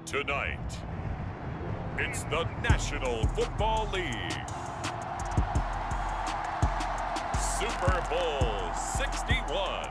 Tonight, it's the National Football League. Super Bowl 61.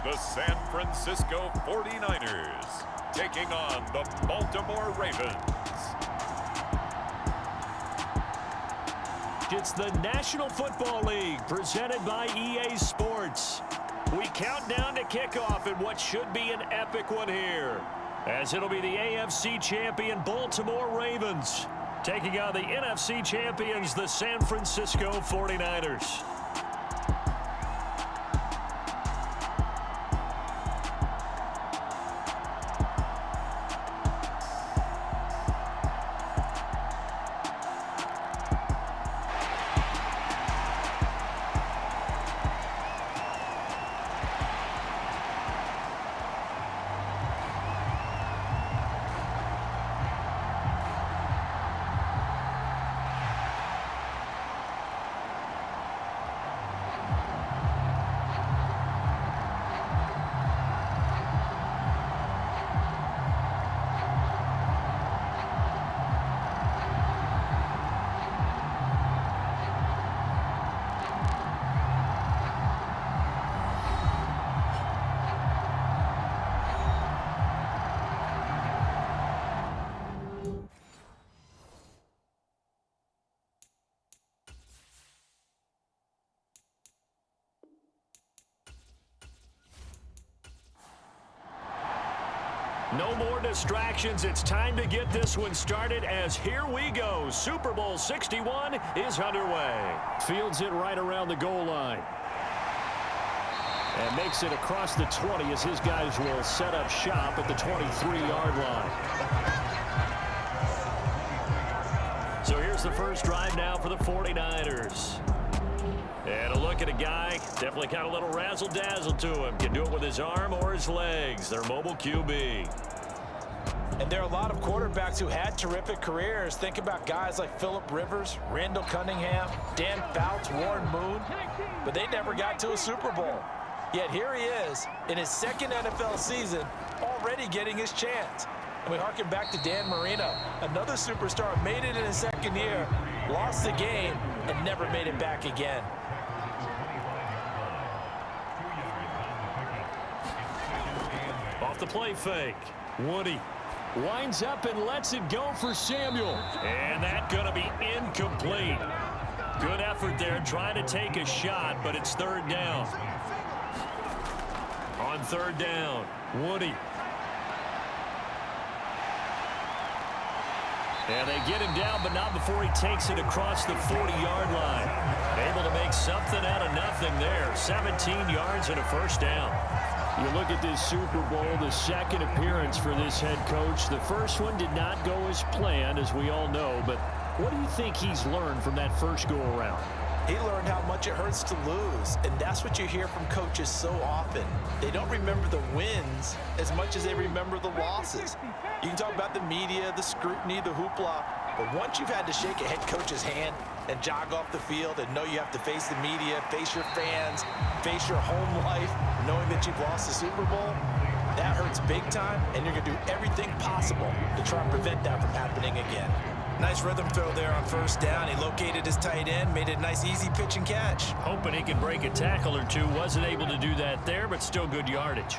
The San Francisco 49ers taking on the Baltimore Ravens. It's the National Football League presented by EA Sports. We count down to kickoff in what should be an epic one here, as it'll be the AFC champion Baltimore Ravens taking on the NFC champions, the San Francisco 49ers. No more distractions. It's time to get this one started as here we go. Super Bowl 61 is underway. Fields it right around the goal line. And makes it across the 20 as his guys will set up shop at the 23-yard line. So here's the first drive now for the 49ers. And a look at a guy, definitely got a little razzle-dazzle to him. Can do it with his arm or his legs. Their mobile QB. And there are a lot of quarterbacks who had terrific careers. Think about guys like Phillip Rivers, Randall Cunningham, Dan Fouts, Warren Moon. But they never got to a Super Bowl. Yet here he is in his second NFL season, already getting his chance. And we harken back to Dan Marino, another superstar, made it in his second year, lost the game, and never made it back again. Off the play fake. Woody winds up and lets it go for Samuel. And that's going to be incomplete. Good effort there trying to take a shot, but it's third down. On third down, Woody. And they get him down, but not before he takes it across the 40-yard line. Able to make something out of nothing there. 17 yards and a first down. You look at this Super Bowl, the second appearance for this head coach. The first one did not go as planned, as we all know. But what do you think he's learned from that first go-around? He learned how much it hurts to lose, and that's what you hear from coaches so often. They don't remember the wins as much as they remember the losses. You can talk about the media, the scrutiny, the hoopla, but once you've had to shake a head coach's hand and jog off the field and know you have to face the media, face your fans, face your home life, knowing that you've lost the Super Bowl, that hurts big time, and you're going to do everything possible to try and prevent that from happening again. Nice rhythm throw there on first down. He located his tight end, made it a nice easy pitch and catch. Hoping he could break a tackle or two. Wasn't able to do that there, but still good yardage.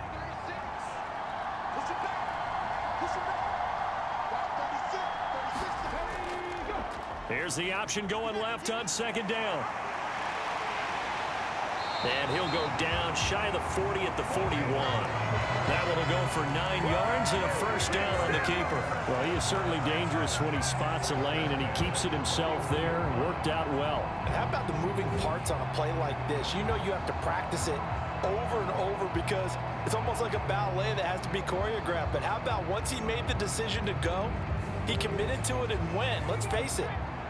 Here's the option going left on second down. And he'll go down shy of the 40 at the 41. That one will go for 9 yards and a first down on the keeper. Well, he is certainly dangerous when he spots a lane, and he keeps it himself there. Worked out well. And how about the moving parts on a play like this? You know you have to practice it over and over because it's almost like a ballet that has to be choreographed. But how about once he made the decision to go, he committed to it and went. Let's face it,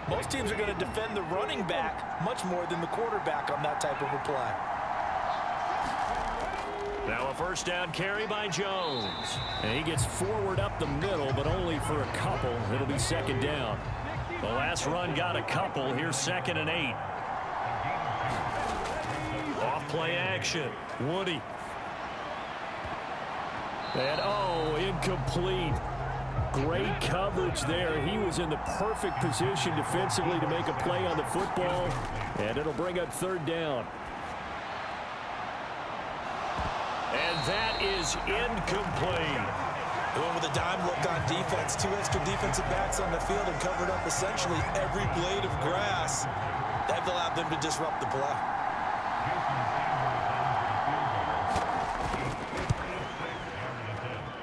Most teams are going to defend the running back much more than the quarterback on that type of a play. Now a first down carry by Jones. And he gets forward up the middle, but only for a couple. It'll be second down. The last run got a couple. Here's 2nd and 8. Off play action. Woody. And, incomplete. Great coverage there. He was in the perfect position defensively to make a play on the football. And it'll bring up 3rd down. And that is incomplete. Going with a dime look on defense. 2 extra defensive backs on the field and covered up essentially every blade of grass. That allowed them to disrupt the play.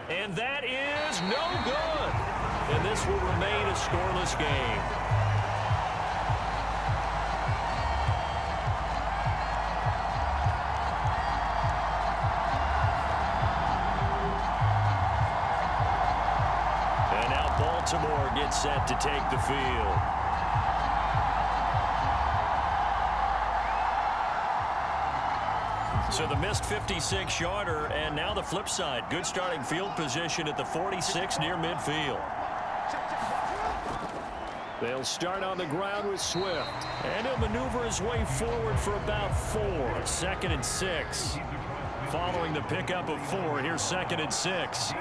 And that is no good. And this will remain a scoreless game. And now Baltimore gets set to take the field. So the missed 56-yarder, and now the flip side. Good starting field position at the 46 near midfield. They'll start on the ground with Swift. And he'll maneuver his way forward for about 4. 2nd and 6. Following the pickup of 4, here's 2nd and 6.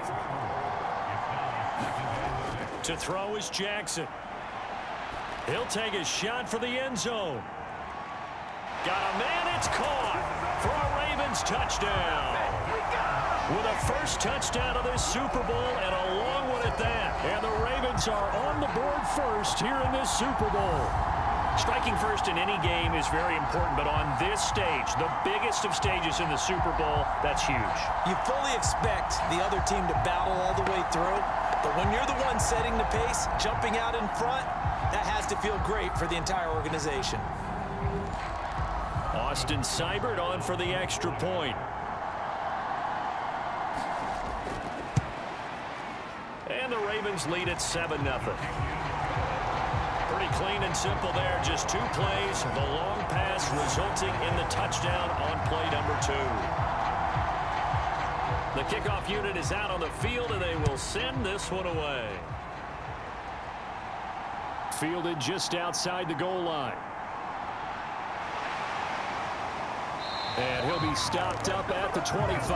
To throw is Jackson. He'll take a shot for the end zone. Got a man, it's caught for a Ravens touchdown. With a first touchdown of this Super Bowl and a long one at that. And the Ravens are on the board first here in this Super Bowl. Striking first in any game is very important, but on this stage, the biggest of stages in the Super Bowl, that's huge. You fully expect the other team to battle all the way through, but when you're the one setting the pace, jumping out in front, that has to feel great for the entire organization. Austin Seibert on for the extra point. And the Ravens lead at 7-0. Pretty clean and simple there. Just 2 plays. The long pass resulting in the touchdown on play number 2. The kickoff unit is out on the field, and they will send this one away. Fielded just outside the goal line. And he'll be stopped up at the 25.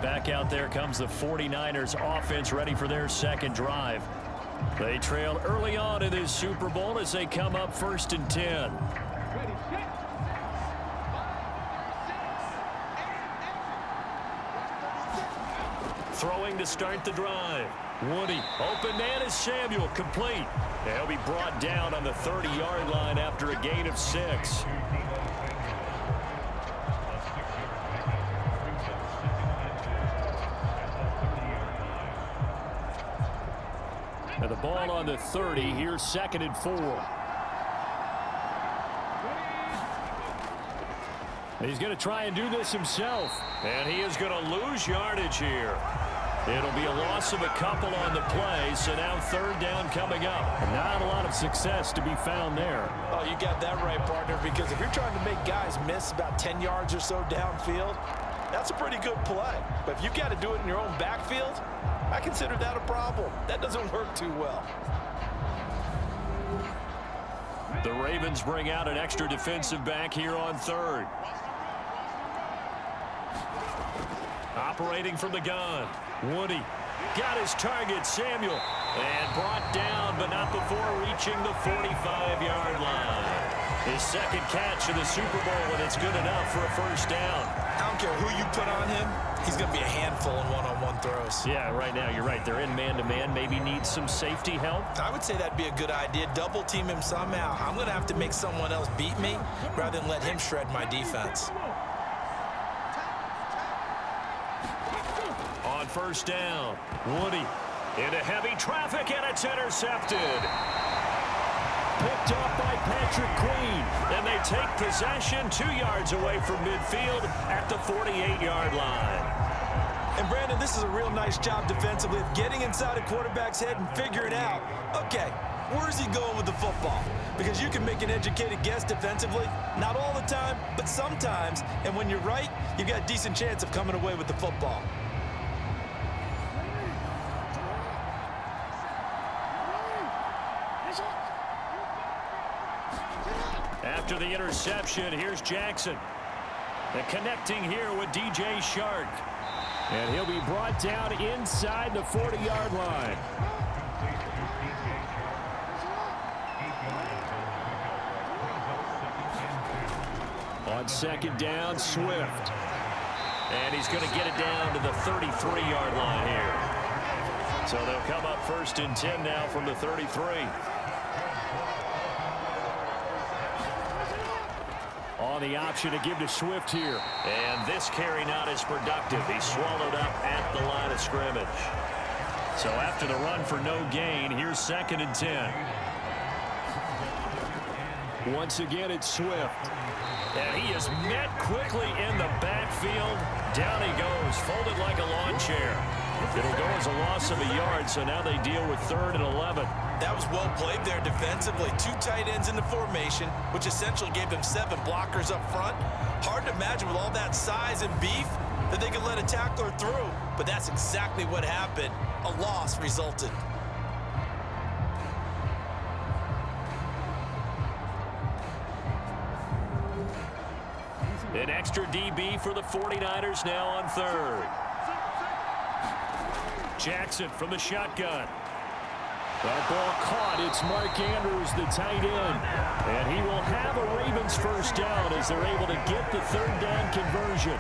Back out there comes the 49ers offense, ready for their second drive. They trail early on in this Super Bowl as they come up 1st and 10. Throwing to start the drive. Woody, open man is Samuel, complete. He'll be brought down on the 30-yard line after a gain of 6. And the ball on the 30, here's 2nd and 4. He's going to try and do this himself. And he is going to lose yardage here. It'll be a loss of a couple on the play, so now 3rd down coming up. Not a lot of success to be found there. Oh, you got that right, partner, because if you're trying to make guys miss about 10 yards or so downfield, that's a pretty good play. But if you've got to do it in your own backfield, I consider that a problem. That doesn't work too well. The Ravens bring out an extra defensive back here on 3rd. Operating from the gun. Woody got his target, Samuel, and brought down, but not before reaching the 45-yard line. His 2nd catch of the Super Bowl, and it's good enough for a 1st down. I don't care who you put on him, he's going to be a handful in one-on-one throws. Yeah, right now, you're right. They're in man-to-man, maybe need some safety help. I would say that'd be a good idea. Double team him somehow. I'm going to have to make someone else beat me rather than let him shred my defense. On 1st down, Woody into heavy traffic, and it's intercepted. Picked up by Patrick Queen, and they take possession 2 yards away from midfield at the 48-yard line. And Brandon, this is a real nice job defensively of getting inside a quarterback's head and figuring out, okay, where's he going with the football? Because you can make an educated guess defensively, not all the time, but sometimes. And when you're right, you got a decent chance of coming away with the football. After the interception, here's Jackson. And connecting here with DJ Shark. And he'll be brought down inside the 40-yard line. On second down, Swift. And he's going to get it down to the 33-yard line here. So they'll come up 1st and 10 now from the 33. On the option to give to Swift here. And this carry not as productive. He's swallowed up at the line of scrimmage. So after the run for no gain, here's 2nd and 10. Once again, it's Swift. And he is met quickly in the backfield. Down he goes, folded like a lawn chair. It'll go as a loss of a yard, so now they deal with 3rd and 11. That was well played there defensively. 2 tight ends in the formation, which essentially gave them 7 blockers up front. Hard to imagine with all that size and beef that they could let a tackler through, but that's exactly what happened. A loss resulted. An extra DB for the 49ers now on 3rd. Jackson from the shotgun. That ball caught. It's Mark Andrews, the tight end. And he will have a Ravens first down as they're able to get the 3rd down conversion.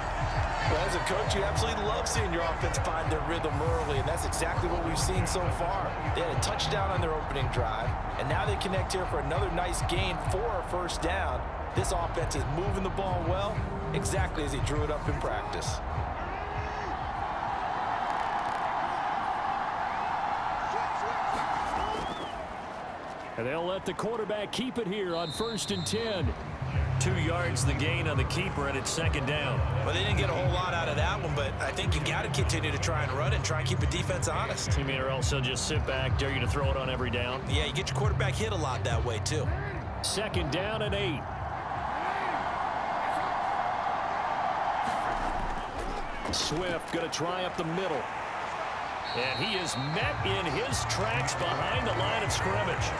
Well, as a coach, you absolutely love seeing your offense find their rhythm early, and that's exactly what we've seen so far. They had a touchdown on their opening drive, and now they connect here for another nice gain for a first down. This offense is moving the ball well, exactly as he drew it up in practice. And they'll let the quarterback keep it here on 1st and 10. 2 yards the gain on the keeper, and it's 2nd down. Well, they didn't get a whole lot out of that one, but I think you got to continue to try and run and try and keep the defense honest. You mean or else they'll just sit back, dare you to throw it on every down? Yeah, you get your quarterback hit a lot that way, too. 2nd down and 8. Swift going to try up the middle. And he is met in his tracks behind the line of scrimmage.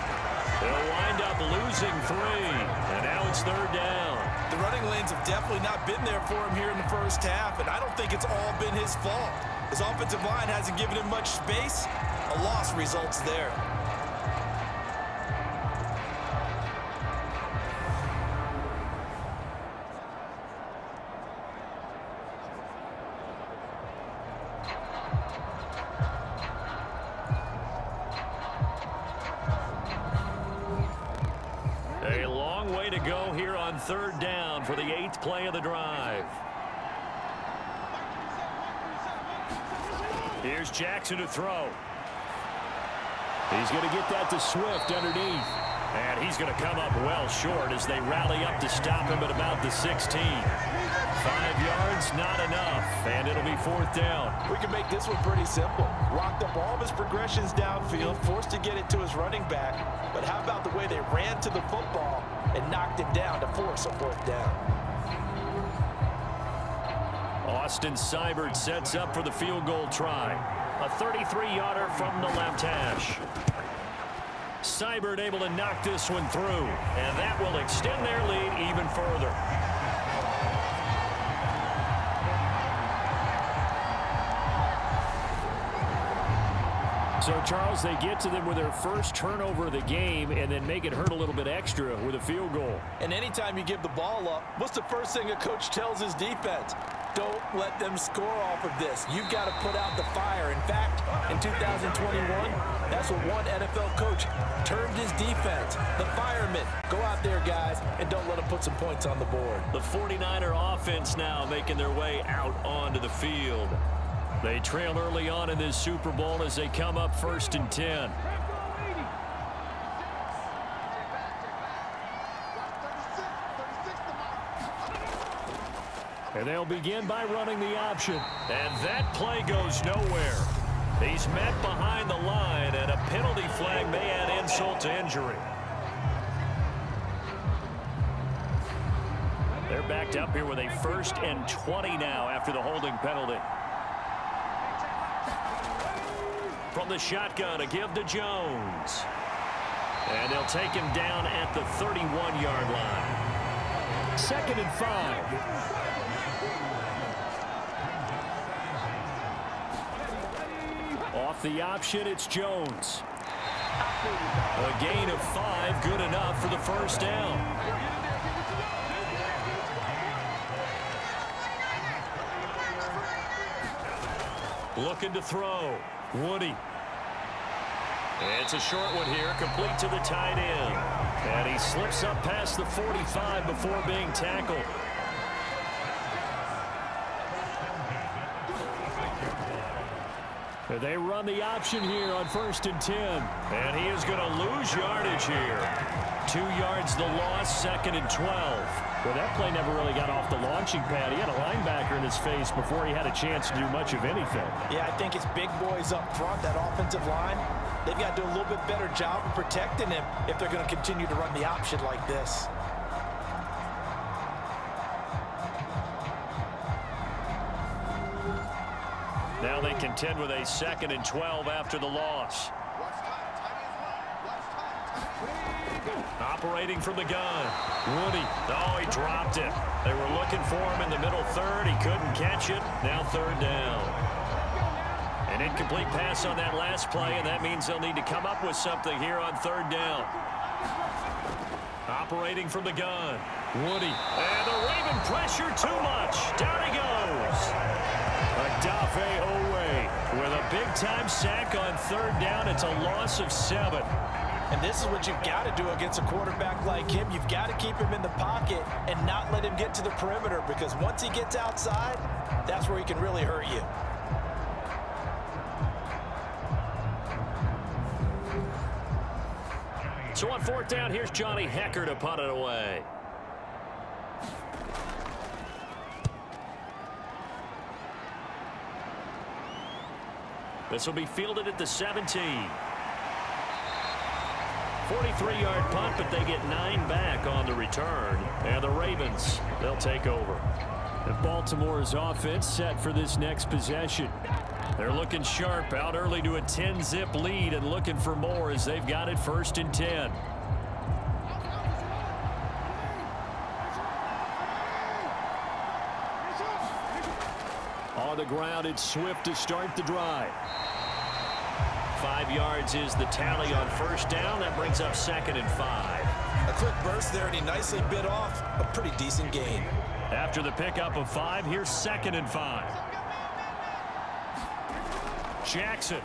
They'll wind up losing 3. And now it's 3rd down. The running lanes have definitely not been there for him here in the first half, and I don't think it's all been his fault. His offensive line hasn't given him much space. A loss results there. A long way to go here on 3rd down for the 8th play of the drive. Here's Jackson to throw. He's going to get that to Swift underneath. And he's going to come up well short as they rally up to stop him at about the 16. 5 yards, not enough, and it'll be 4th down. We can make this one pretty simple. Locked up all of his progressions downfield, forced to get it to his running back. But how about the way they ran to the football and knocked him down to force a 4th down? Austin Seibert sets up for the field goal try. A 33-yarder from the left hash. Seibert able to knock this one through, and that will extend their lead even further. So, Charles, they get to them with their first turnover of the game and then make it hurt a little bit extra with a field goal. And anytime you give the ball up, what's the first thing a coach tells his defense? Don't let them score off of this. You've got to put out the fire. In fact, in 2021, that's what one NFL coach termed his defense. The firemen. Go out there, guys, and don't let them put some points on the board. The 49er offense now making their way out onto the field. They trail early on in this Super Bowl as they come up 1st and 10. And they'll begin by running the option. And that play goes nowhere. He's met behind the line, and a penalty flag may add insult to injury. They're backed up here with a 1st and 20 now after the holding penalty. From the shotgun, a give to Jones. And they'll take him down at the 31-yard line. 2nd and 5. Off the option, it's Jones. A gain of 5, good enough for the 1st down. Looking to throw. Woody. It's a short one here, complete to the tight end. And he slips up past the 45 before being tackled. They run the option here on 1st and 10. And he is going to lose yardage here. 2 yards the loss, 2nd and 12. Well, that play never really got off the launching pad. He had a linebacker in his face before he had a chance to do much of anything. Yeah, I think it's big boys up front, that offensive line. They've got to do a little bit better job of protecting him if they're going to continue to run the option like this. Now they contend with a 2nd and 12 after the loss. Operating from the gun. Woody. Oh, he dropped it. They were looking for him in the middle 3rd. He couldn't catch it. Now 3rd down. An incomplete pass on that last play, and that means they'll need to come up with something here on 3rd down. Operating from the gun. Woody. And the Raven pressure too much. Down he goes. Adafe Owe with a big-time sack on 3rd down. It's a loss of 7. And this is what you've got to do against a quarterback like him. You've got to keep him in the pocket and not let him get to the perimeter, because once he gets outside, that's where he can really hurt you. So on 4th down, here's Johnny Hecker to punt it away. This will be fielded at the 17. 43-yard punt, but they get 9 back on the return. And the Ravens, they'll take over. And Baltimore's offense set for this next possession. They're looking sharp, out early to a 10-zip lead and looking for more as they've got it 1st and 10. On the ground, it's Swift to start the drive. 5 yards is the tally on 1st down. That brings up 2nd and 5. A quick burst there, and he nicely bit off a pretty decent gain. After the pickup of 5, here's 2nd and 5. Jackson.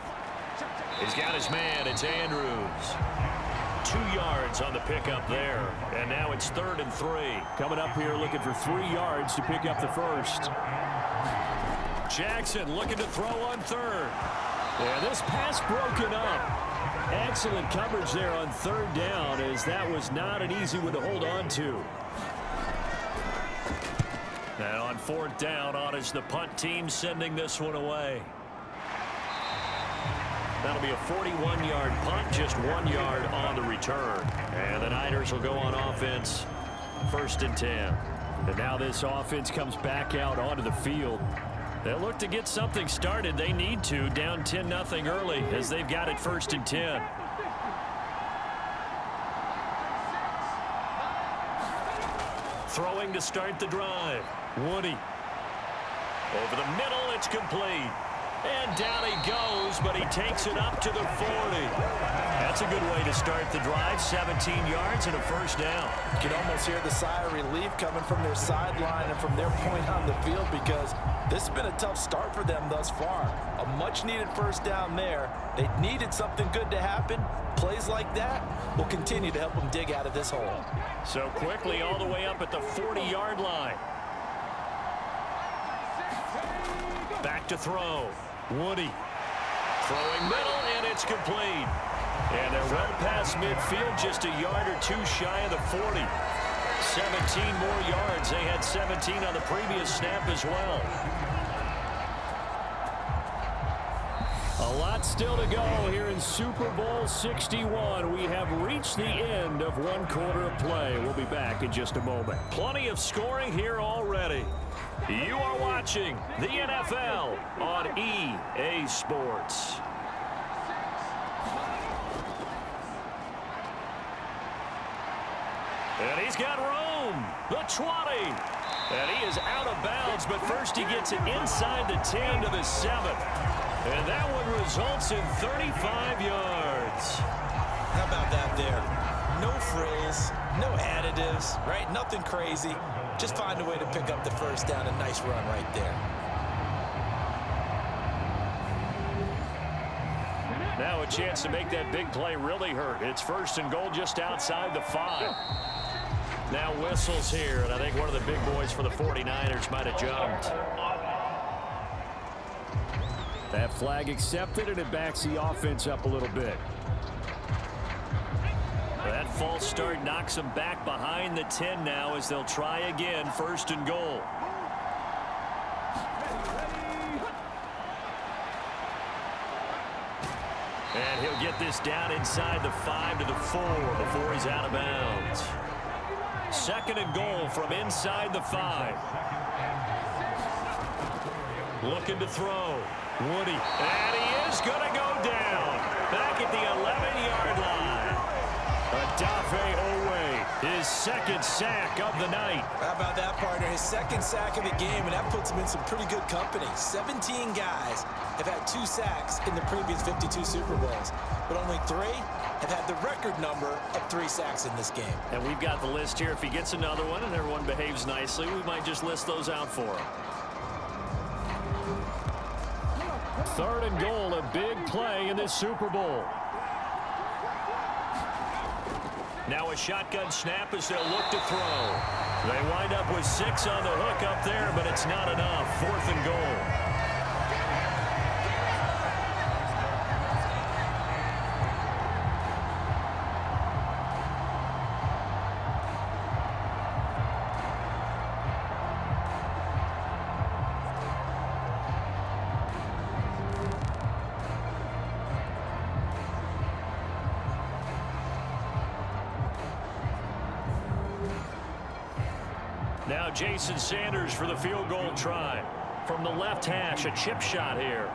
He's got his man. It's Andrews. 2 yards on the pickup there. And now it's 3rd and 3. Coming up here looking for 3 yards to pick up the 1st. Jackson looking to throw on 3rd. Yeah, this pass broken up. Excellent coverage there on 3rd down, as that was not an easy one to hold on to. And on 4th down, on is the punt team sending this one away. That'll be a 41-yard punt, just 1 yard on the return. And the Niners will go on offense, 1st and 10. And now this offense comes back out onto the field. They'll look to get something started. They need to, down 10-0 early, as they've got it 1st and 10. Throwing to start the drive. Woody. Over the middle, it's complete. And down he goes, but he takes it up to the 40. That's a good way to start the drive. 17 yards and a 1st down. You can almost hear the sigh of relief coming from their sideline and from their point on the field, because this has been a tough start for them thus far. A much-needed 1st down there. They needed something good to happen. Plays like that will continue to help them dig out of this hole. So quickly all the way up at the 40-yard line. Back to throw. Woody. Throwing middle, and it's complete. And they're well past midfield, just a yard or two shy of the 40. 17 more yards. They had 17 on the previous snap as well. A lot still to go here in Super Bowl 61. We have reached the end of one quarter of play. We'll be back in just a moment. Plenty of scoring here already. You are watching the NFL on EA Sports. And he's got room. The 20. And he is out of bounds, but first he gets it inside the 10 to the 7. And that one results in 35 yards. How about that there? No frills, no additives, right? Nothing crazy. Just find a way to pick up the first down. A nice run right there. Now a chance to make that big play really hurt. It's first and goal just outside the 5. Now whistles here, and I think one of the big boys for the 49ers might have jumped. That flag accepted, and it backs the offense up a little bit. That false start knocks them back behind the 10 now as they'll try again, first and goal. And he'll get this down inside the 5 to the 4 before he's out of bounds. Second and goal from inside the 5. Looking to throw. Woody. And he is going to go down. Back at the 11-yard line. Odafe Owe, his second sack of the night. How about that, partner? His second sack of the game, and that puts him in some pretty good company. 17 guys have had 2 sacks in the previous 52 Super Bowls, but only 3 have had the record number of 3 sacks in this game. And we've got the list here. If he gets another one and everyone behaves nicely, we might just list those out for him. Third and goal, a big play in this Super Bowl. Now a shotgun snap as they'll look to throw. They wind up with 6 on the hook up there, but it's not enough. Fourth and goal. Now Jason Sanders for the field goal try. From the left hash, a chip shot here.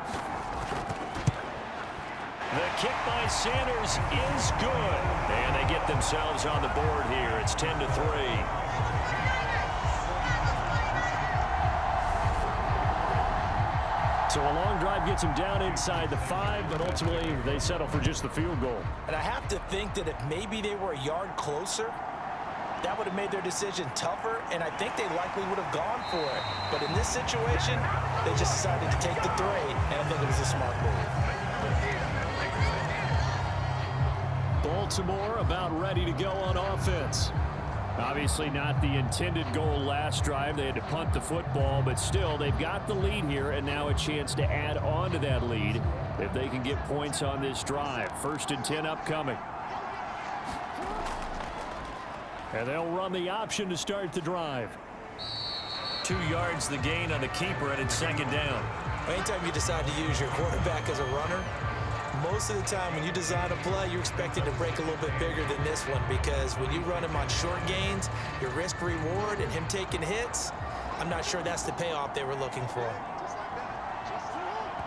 The kick by Sanders is good. And they get themselves on the board here. It's 10-3. So a long drive gets them down inside the 5, but ultimately they settle for just the field goal. And I have to think that if maybe they were a yard closer, that would have made their decision tougher, and I think they likely would have gone for it. But in this situation, they just decided to take the 3, and I think it was a smart move. Baltimore about ready to go on offense. Obviously not the intended goal last drive. They had to punt the football, but still, they've got the lead here, and now a chance to add on to that lead if they can get points on this drive. First and 10 upcoming. And they'll run the option to start the drive. 2 yards the gain on the keeper, and it's second down. Anytime you decide to use your quarterback as a runner, most of the time when you design a play, you're expected to break a little bit bigger than this one, because when you run him on short gains, your risk-reward and him taking hits, I'm not sure that's the payoff they were looking for.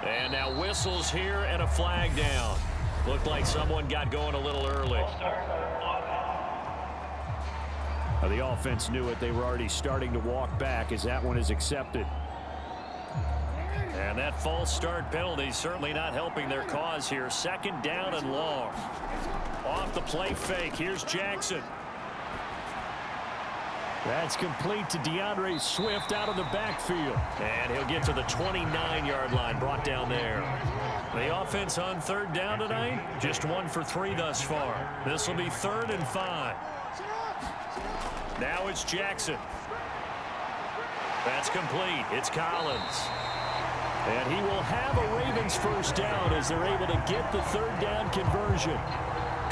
And now whistles here and a flag down. Looked like someone got going a little early. The offense knew it. They were already starting to walk back as that one is accepted. And that false start penalty certainly not helping their cause here. Second down and long. Off the play fake. Here's Jackson. That's complete to DeAndre Swift out of the backfield. And he'll get to the 29-yard line, brought down there. The offense on third down tonight, just 1 for 3 thus far. This will be 3rd and 5. Now it's Jackson. That's complete. It's Collins. And he will have a Ravens first down as they're able to get the 3rd down conversion.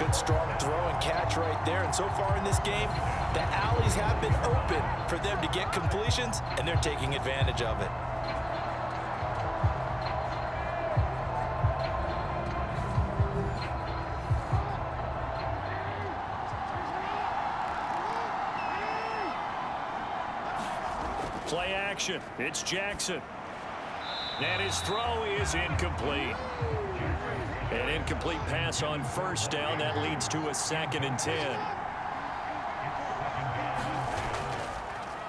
Good, strong throw and catch right there. And so far in this game, the alleys have been open for them to get completions, and they're taking advantage of it. Play action. It's Jackson. And his throw is incomplete. An incomplete pass on first down. That leads to a 2nd and 10.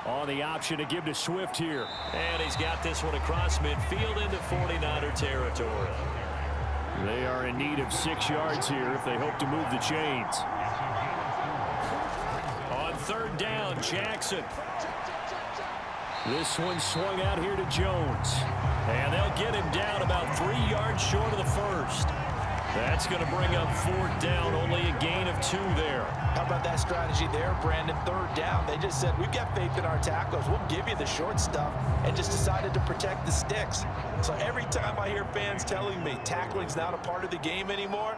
On the option to give to Swift here. And he's got this one across midfield into 49er territory. They are in need of 6 yards here if they hope to move the chains. On 3rd down, Jackson. This one swung out here to Jones. And they'll get him down about 3 yards short of the first. That's going to bring up 4th down, only a gain of 2 there. How about that strategy there, Brandon? 3rd down. They just said, we've got faith in our tacklers. We'll give you the short stuff, and just decided to protect the sticks. So every time I hear fans telling me tackling's not a part of the game anymore,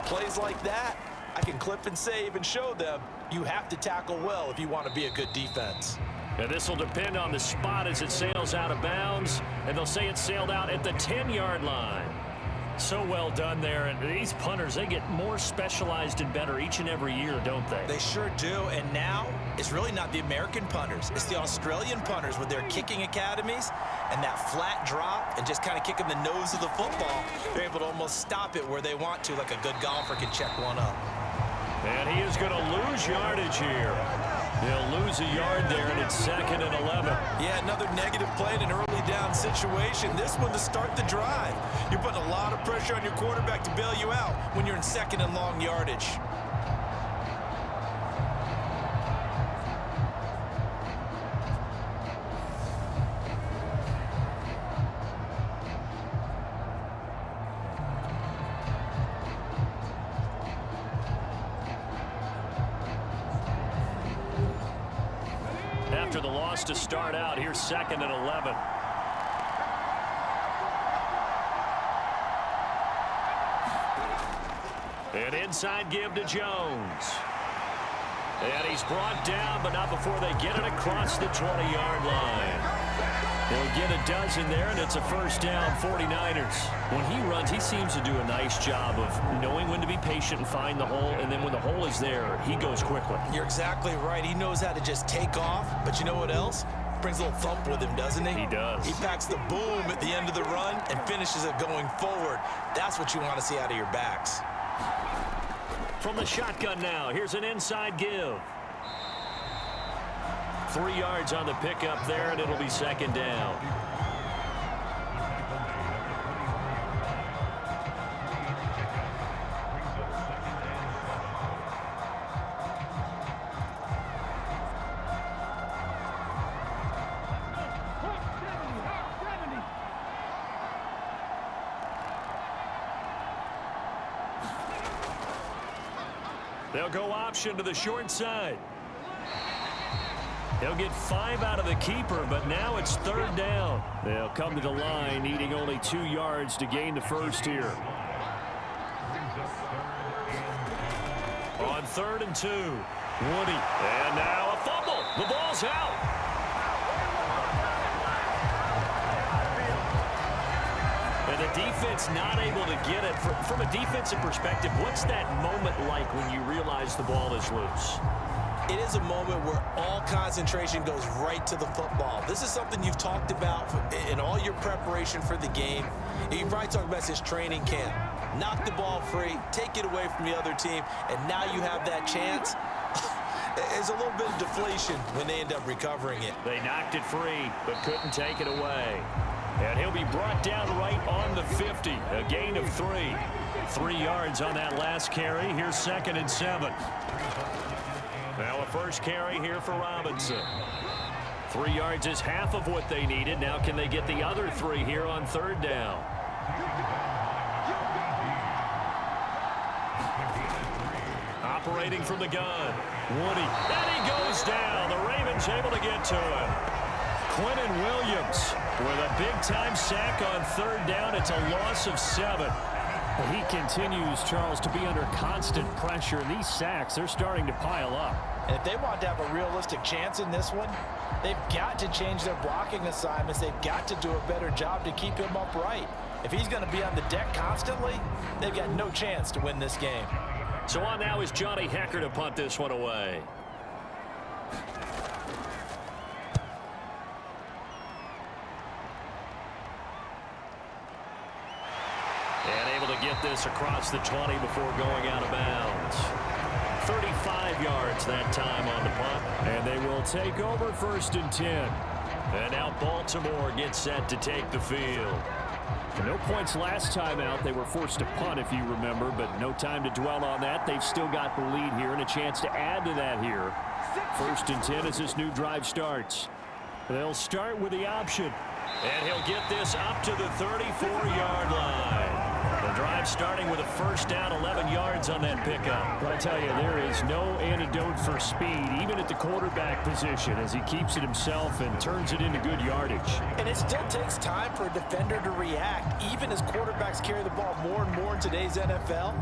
plays like that, I can clip and save and show them you have to tackle well if you want to be a good defense. And this will depend on the spot as it sails out of bounds, and they'll say it sailed out at the 10-yard line. So well done there, and these punters, they get more specialized and better each and every year, don't they? They sure do, and now it's really not the American punters. It's the Australian punters with their kicking academies and that flat drop and just kind of kicking the nose of the football. They're able to almost stop it where they want to, like a good golfer can check one up. And he is going to lose yardage here. He'll lose a yard there, and it's 2nd and 11. Yeah, another negative play in an early down situation. This one to start the drive. You're putting a lot of pressure on your quarterback to bail you out when you're in 2nd and long yardage. After the loss to start out, here's 2nd and 11. An inside give to Jones. And he's brought down, but not before they get it across the 20-yard line. They'll get a dozen there, and it's a 1st down, 49ers. When he runs, he seems to do a nice job of knowing when to be patient and find the hole, and then when the hole is there, he goes quickly. You're exactly right. He knows how to just take off, but you know what else? Brings a little thump with him, doesn't he? He does. He packs the boom at the end of the run and finishes it going forward. That's what you want to see out of your backs. From the shotgun now, here's an inside give. 3 yards on the pickup there, and it'll be 2nd down. They'll go option to the short side. They'll get 5 out of the keeper, but now it's 3rd down. They'll come to the line, needing only 2 yards to gain the first here. On 3rd and 2, Woody. And now a fumble. The ball's out. And the defense not able to get it. From a defensive perspective, what's that moment like when you realize the ball is loose? It is a moment where all concentration goes right to the football. This is something you've talked about in all your preparation for the game. You probably talked about this training camp. Knock the ball free, take it away from the other team, and now you have that chance. There's a little bit of deflation when they end up recovering it. They knocked it free, but couldn't take it away. And he'll be brought down right on the 50, a gain of 3. 3 yards on that last carry. Here's 2nd and 7. Now a first carry here for Robinson. 3 yards is half of what they needed. Now can they get the other 3 here on 3rd down? Operating from the gun, Woody. And he goes down. The Ravens able to get to him. Quentin Williams with a big-time sack on 3rd down. It's a loss of 7. He continues, Charles, to be under constant pressure. And these sacks, they're starting to pile up. And if they want to have a realistic chance in this one, they've got to change their blocking assignments. They've got to do a better job to keep him upright. If he's going to be on the deck constantly, they've got no chance to win this game. So on now is Johnny Hecker to punt this one away. And able to get this across the 20 before going out of bounds. 35 yards that time on the punt. And they will take over 1st and 10. And now Baltimore gets set to take the field. No points last time out. They were forced to punt, if you remember, but no time to dwell on that. They've still got the lead here and a chance to add to that here. 1st and 10 as this new drive starts. They'll start with the option. And he'll get this up to the 34-yard line. The drive starting with a 1st down, 11 yards on that pickup. But I tell you, there is no antidote for speed, even at the quarterback position, as he keeps it himself and turns it into good yardage. And it still takes time for a defender to react, even as quarterbacks carry the ball more and more in today's NFL.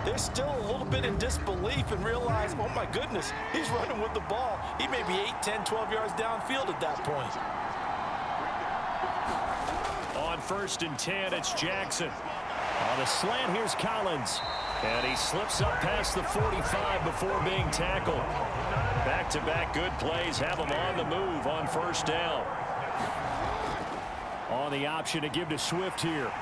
They're still a little bit in disbelief and realize, oh my goodness, he's running with the ball. He may be 8, 10, 12 yards downfield at that point. On 1st and 10, it's Jackson. On a slant, here's Collins. And he slips up past the 45 before being tackled. Back-to-back good plays have him on the move on 1st down. On the option to give to Swift here.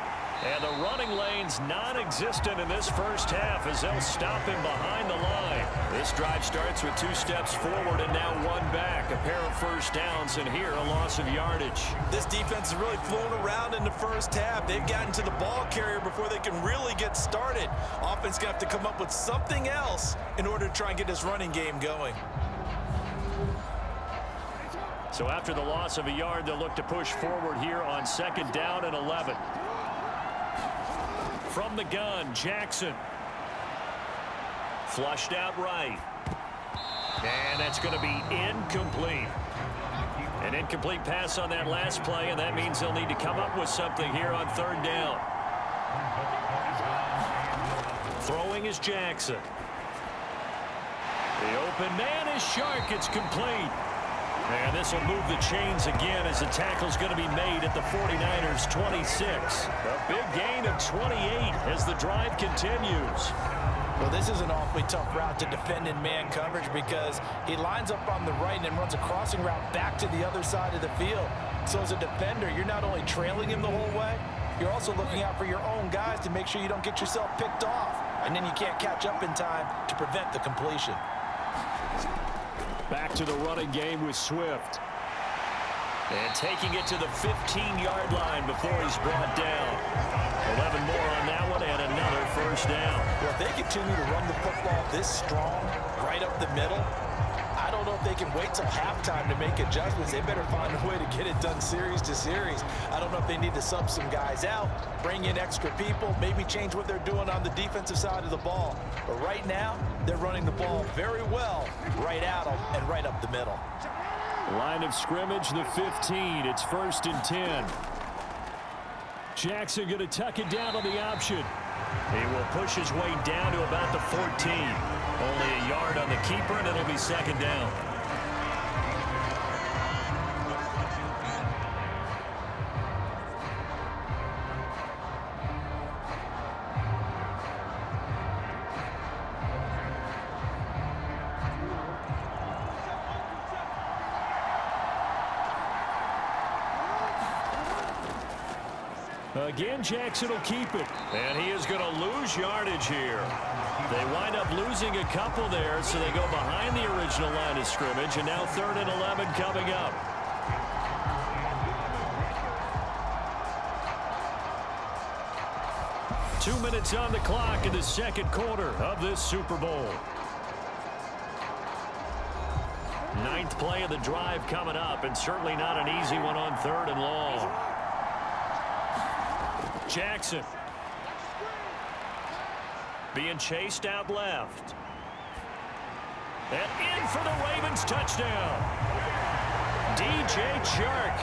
And the running lane's non-existent in this 1st half as they'll stop him behind the line. This drive starts with 2 steps forward and now 1 back. A pair of 1st downs, and here a loss of yardage. This defense is really flown around in the 1st half. They've gotten to the ball carrier before they can really get started. Offense going to have to come up with something else in order to try and get this running game going. So after the loss of a yard, they'll look to push forward here on 2nd down and 11. From the gun, Jackson. Flushed out right. And that's going to be incomplete. An incomplete pass on that last play, and that means they'll need to come up with something here on 3rd down. Throwing is Jackson. The open man is Shark. It's complete. And this will move the chains again as the tackle's going to be made at the 49ers 26. A big gain of 28 as the drive continues. Well, this is an awfully tough route to defend in man coverage because he lines up on the right and then runs a crossing route back to the other side of the field. So as a defender, you're not only trailing him the whole way, you're also looking out for your own guys to make sure you don't get yourself picked off. And then you can't catch up in time to prevent the completion. Back to the running game with Swift. And taking it to the 15-yard line before he's brought down. 11 more on that one and another 1st down. Well, if they continue to run the football this strong, right up the middle, I don't know if they can wait till halftime to make adjustments. They better find a way to get it done series to series. I don't know if they need to sub some guys out, bring in extra people, maybe change what they're doing on the defensive side of the ball. But right now, they're running the ball very well right at them and right up the middle. Line of scrimmage, the 15. It's 1st and 10. Jackson going to tuck it down on the option. He will push his way down to about the 14. Only a yard on the keeper, and it'll be 2nd down. Again, Jackson will keep it. And he is going to lose yardage here. They wind up losing a couple there, so they go behind the original line of scrimmage, and now 3rd and 11 coming up. Two minutes on the clock in the 2nd quarter of this Super Bowl. 9th play of the drive coming up, and certainly not an easy one on 3rd and long. Jackson being chased out left. And in for the Ravens touchdown. DJ Chark,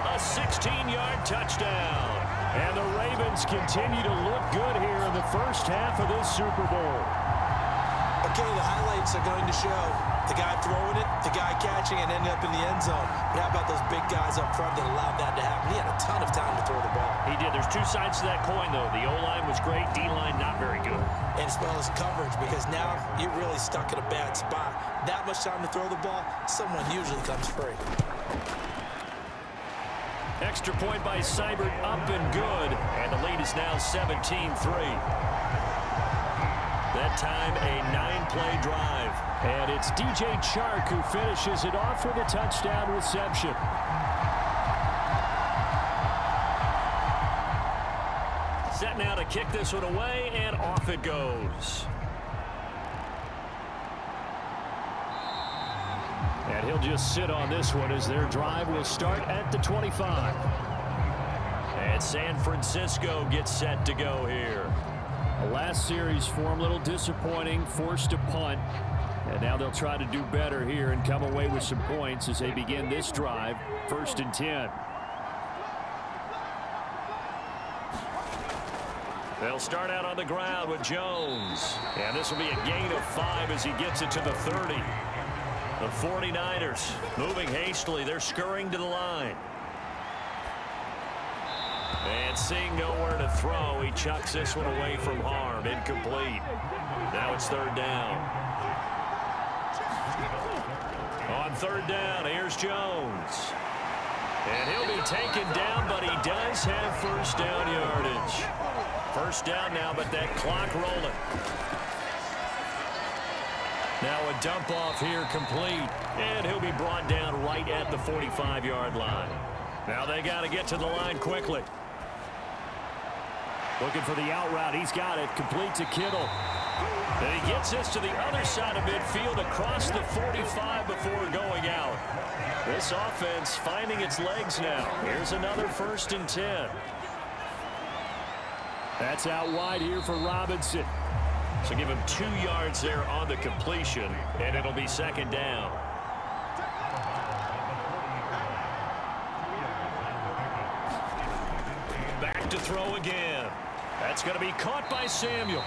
a 16-yard touchdown. And the Ravens continue to look good here in the first half of this Super Bowl. Okay, the highlights are going to show the guy throwing it, the guy catching it, and ended up in the end zone. But how about those big guys up front that allowed that to happen? He had a ton of time to throw the ball. He did. There's two sides to that coin, though. The O-line was great. D-line not very good. And as well as coverage, because now you're really stuck in a bad spot. That much time to throw the ball, someone usually comes free. Extra point by Seibert, up and good. And the lead is now 17-3. That time, a 9-play drive. And it's DJ Chark who finishes it off with a touchdown reception. Set now to kick this one away, and off it goes. And he'll just sit on this one as their drive will start at the 25. And San Francisco gets set to go here. The last series for him, a little disappointing, forced a punt. And now they'll try to do better here and come away with some points as they begin this drive, 1st and 10. They'll start out on the ground with Jones. And this will be a gain of 5 as he gets it to the 30. The 49ers moving hastily. They're scurrying to the line. And seeing nowhere to throw, he chucks this one away from harm. Incomplete. Now it's 3rd down. On 3rd down, here's Jones. And he'll be taken down, but he does have 1st down yardage. 1st down now, but that clock rolling. Now a dump off here complete. And he'll be brought down right at the 45-yard line. Now they got to get to the line quickly. Looking for the out route. He's got it. Complete to Kittle. And he gets this to the other side of midfield across the 45 before going out. This offense finding its legs now. Here's another 1st and 10. That's out wide here for Robinson. So give him 2 yards there on the completion, and it'll be 2nd down. Back to throw again. That's going to be caught by Samuel.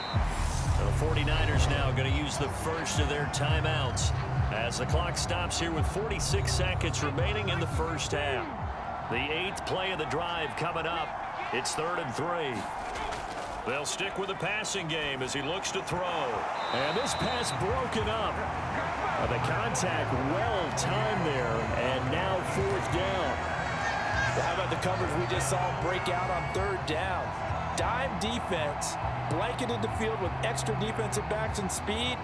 So the 49ers now going to use the first of their timeouts as the clock stops here with 46 seconds remaining in the first half. The 8th play of the drive coming up. It's 3rd and 3. They'll stick with the passing game as he looks to throw. And this pass broken up. The contact well timed there, and now 4th down. Well, how about the coverage we just saw break out on 3rd down? Dime defense, blanketed the field with extra defensive backs and speed,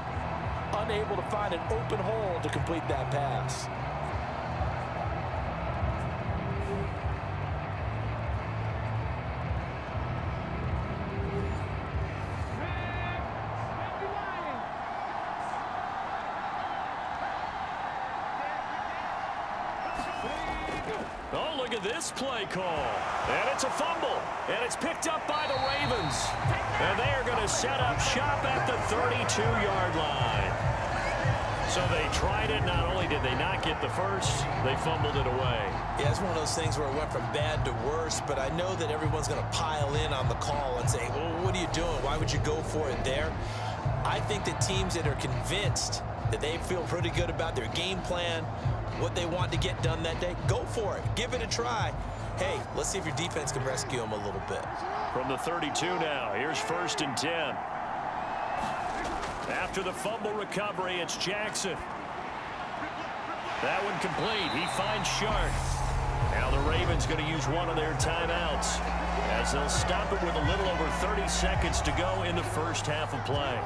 unable to find an open hole to complete that pass. Oh, look at this play call. And it's a fumble. And it's picked up by the Ravens. And they are going to set up shop at the 32-yard line. So they tried it. Not only did they not get the first, they fumbled it away. Yeah, it's one of those things where it went from bad to worse, but I know that everyone's going to pile in on the call and say, well, what are you doing? Why would you go for it there? I think that teams that are convinced that they feel pretty good about their game plan, what they want to get done that day, go for it. Give it a try. Hey, let's see if your defense can rescue them a little bit. From the 32 now, here's 1st and 10. After the fumble recovery, it's Jackson. That one complete. He finds Shark. Now the Ravens going to use one of their timeouts as they'll stop it with a little over 30 seconds to go in the first half of play.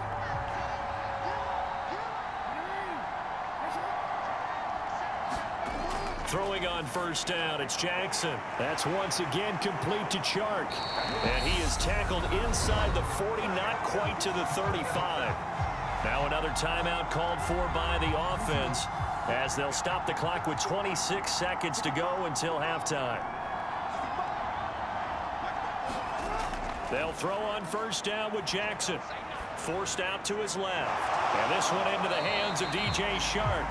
Throwing on 1st down, it's Jackson. That's once again complete to Chark. And he is tackled inside the 40, not quite to the 35. Now another timeout called for by the offense as they'll stop the clock with 26 seconds to go until halftime. They'll throw on 1st down with Jackson. Forced out to his left. And this one into the hands of DJ Shark.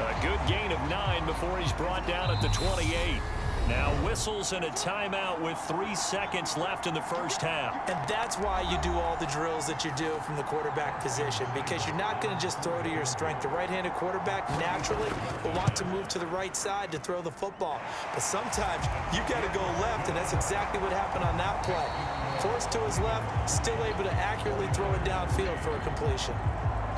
A good gain of 9 before he's brought down at the 28. Now whistles and a timeout with 3 seconds left in the first half. And that's why you do all the drills that you do from the quarterback position, because you're not going to just throw to your strength. The right-handed quarterback naturally will want to move to the right side to throw the football. But sometimes you've got to go left, and that's exactly what happened on that play. Forced to his left, still able to accurately throw it downfield for a completion.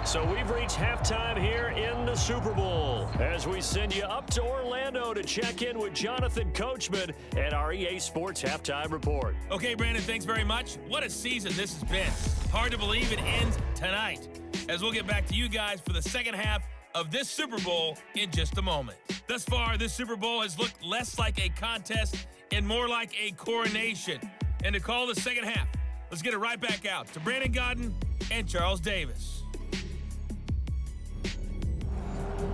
So we've reached halftime here in the Super Bowl as we send you up to Orlando to check in with Jonathan Coachman at our EA Sports Halftime Report. Okay, Brandon, thanks very much. What a season this has been. Hard to believe it ends tonight, as we'll get back to you guys for the second half of this Super Bowl in just a moment. Thus far, this Super Bowl has looked less like a contest and more like a coronation. And to call the second half, let's get it right back out to Brandon Godden and Charles Davis.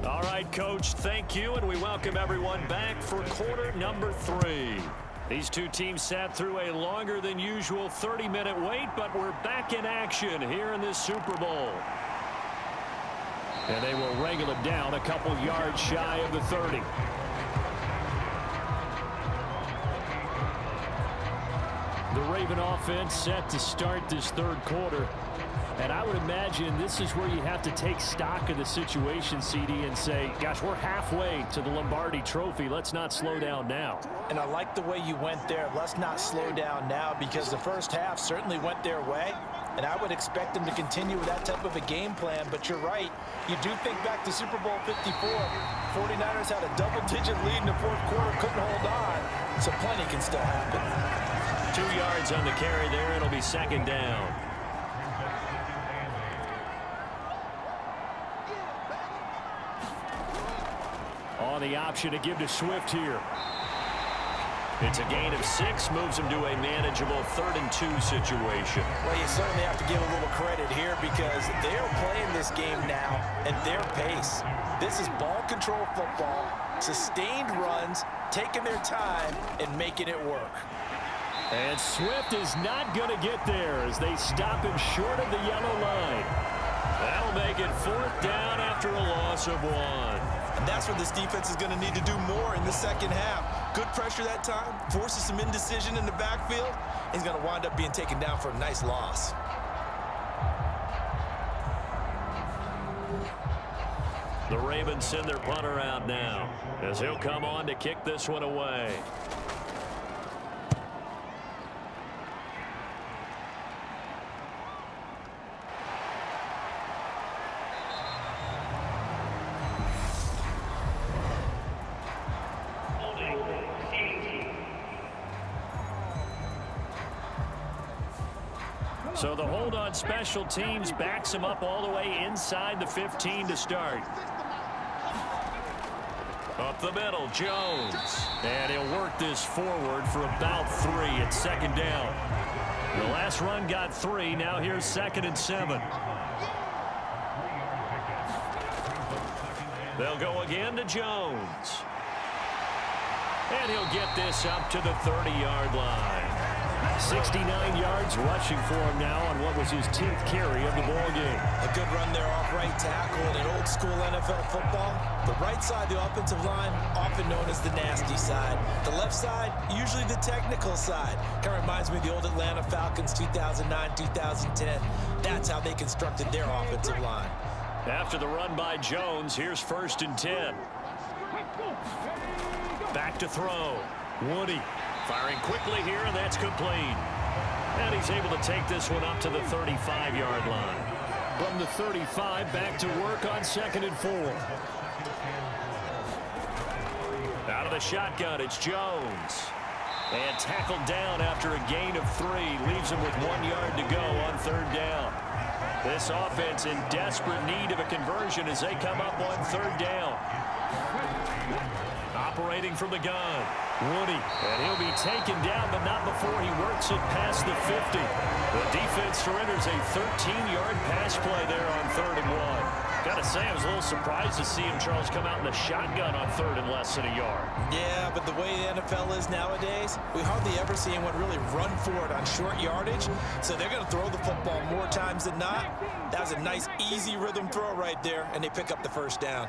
All right, Coach, thank you, and we welcome everyone back for quarter number 3. These two teams sat through a longer than usual 30-minute wait, but we're back in action here in this Super Bowl. And they will wrangle it down a couple yards shy of the 30. The Raven offense set to start this third quarter. And I would imagine this is where you have to take stock of the situation, CD, and say, gosh, we're halfway to the Lombardi Trophy. Let's not slow down now. And I like the way you went there. Let's not slow down now, because the first half certainly went their way. And I would expect them to continue with that type of a game plan. But you're right. You do think back to Super Bowl 54. 49ers had a double-digit lead in the fourth quarter, couldn't hold on. So plenty can still happen. 2 yards on the carry there. It'll be second down. On the option to give to Swift here. It's a gain of 6, moves him to a manageable 3rd and 2 situation. Well, you certainly have to give a little credit here, because they're playing this game now at their pace. This is ball control football, sustained runs, taking their time and making it work. And Swift is not going to get there as they stop him short of the yellow line. That'll make it 4th down after a loss of 1. And that's what this defense is going to need to do more in the second half. Good pressure that time, forces some indecision in the backfield. He's going to wind up being taken down for a nice loss. The Ravens send their punter out now as he'll come on to kick this one away. So the hold on special teams backs him up all the way inside the 15 to start. Up the middle, Jones. And he'll work this forward for about 3 at second down. The last run got 3. Now here's 2nd and 7. They'll go again to Jones. And he'll get this up to the 30-yard line. 69 yards rushing for him now on what was his 10th carry of the ball game. A good run there off right tackle in an old school NFL football. The right side, the offensive line, often known as the nasty side. The left side, usually the technical side. Kind of reminds me of the old Atlanta Falcons 2009, 2010. That's how they constructed their offensive line. After the run by Jones, here's 1st and 10. Back to throw. Woody firing quickly here, and that's complete. And he's able to take this one up to the 35-yard line. From the 35, back to work on 2nd and 4. Out of the shotgun, it's Jones. And tackled down after a gain of 3. Leaves him with 1 yard to go on 3rd down. This offense in desperate need of a conversion as they come up on 3rd down. Operating from the gun, Woody, and he'll be taken down, but not before he works it past the 50. The defense surrenders a 13-yard pass play there on 3rd and 1. Got to say, I was a little surprised to see him, Charles, come out in the shotgun on 3rd and less than a yard. Yeah, but the way the NFL is nowadays, we hardly ever see anyone really run for it on short yardage. So they're going to throw the football more times than not. That was a nice, easy rhythm throw right there, and they pick up the 1st down.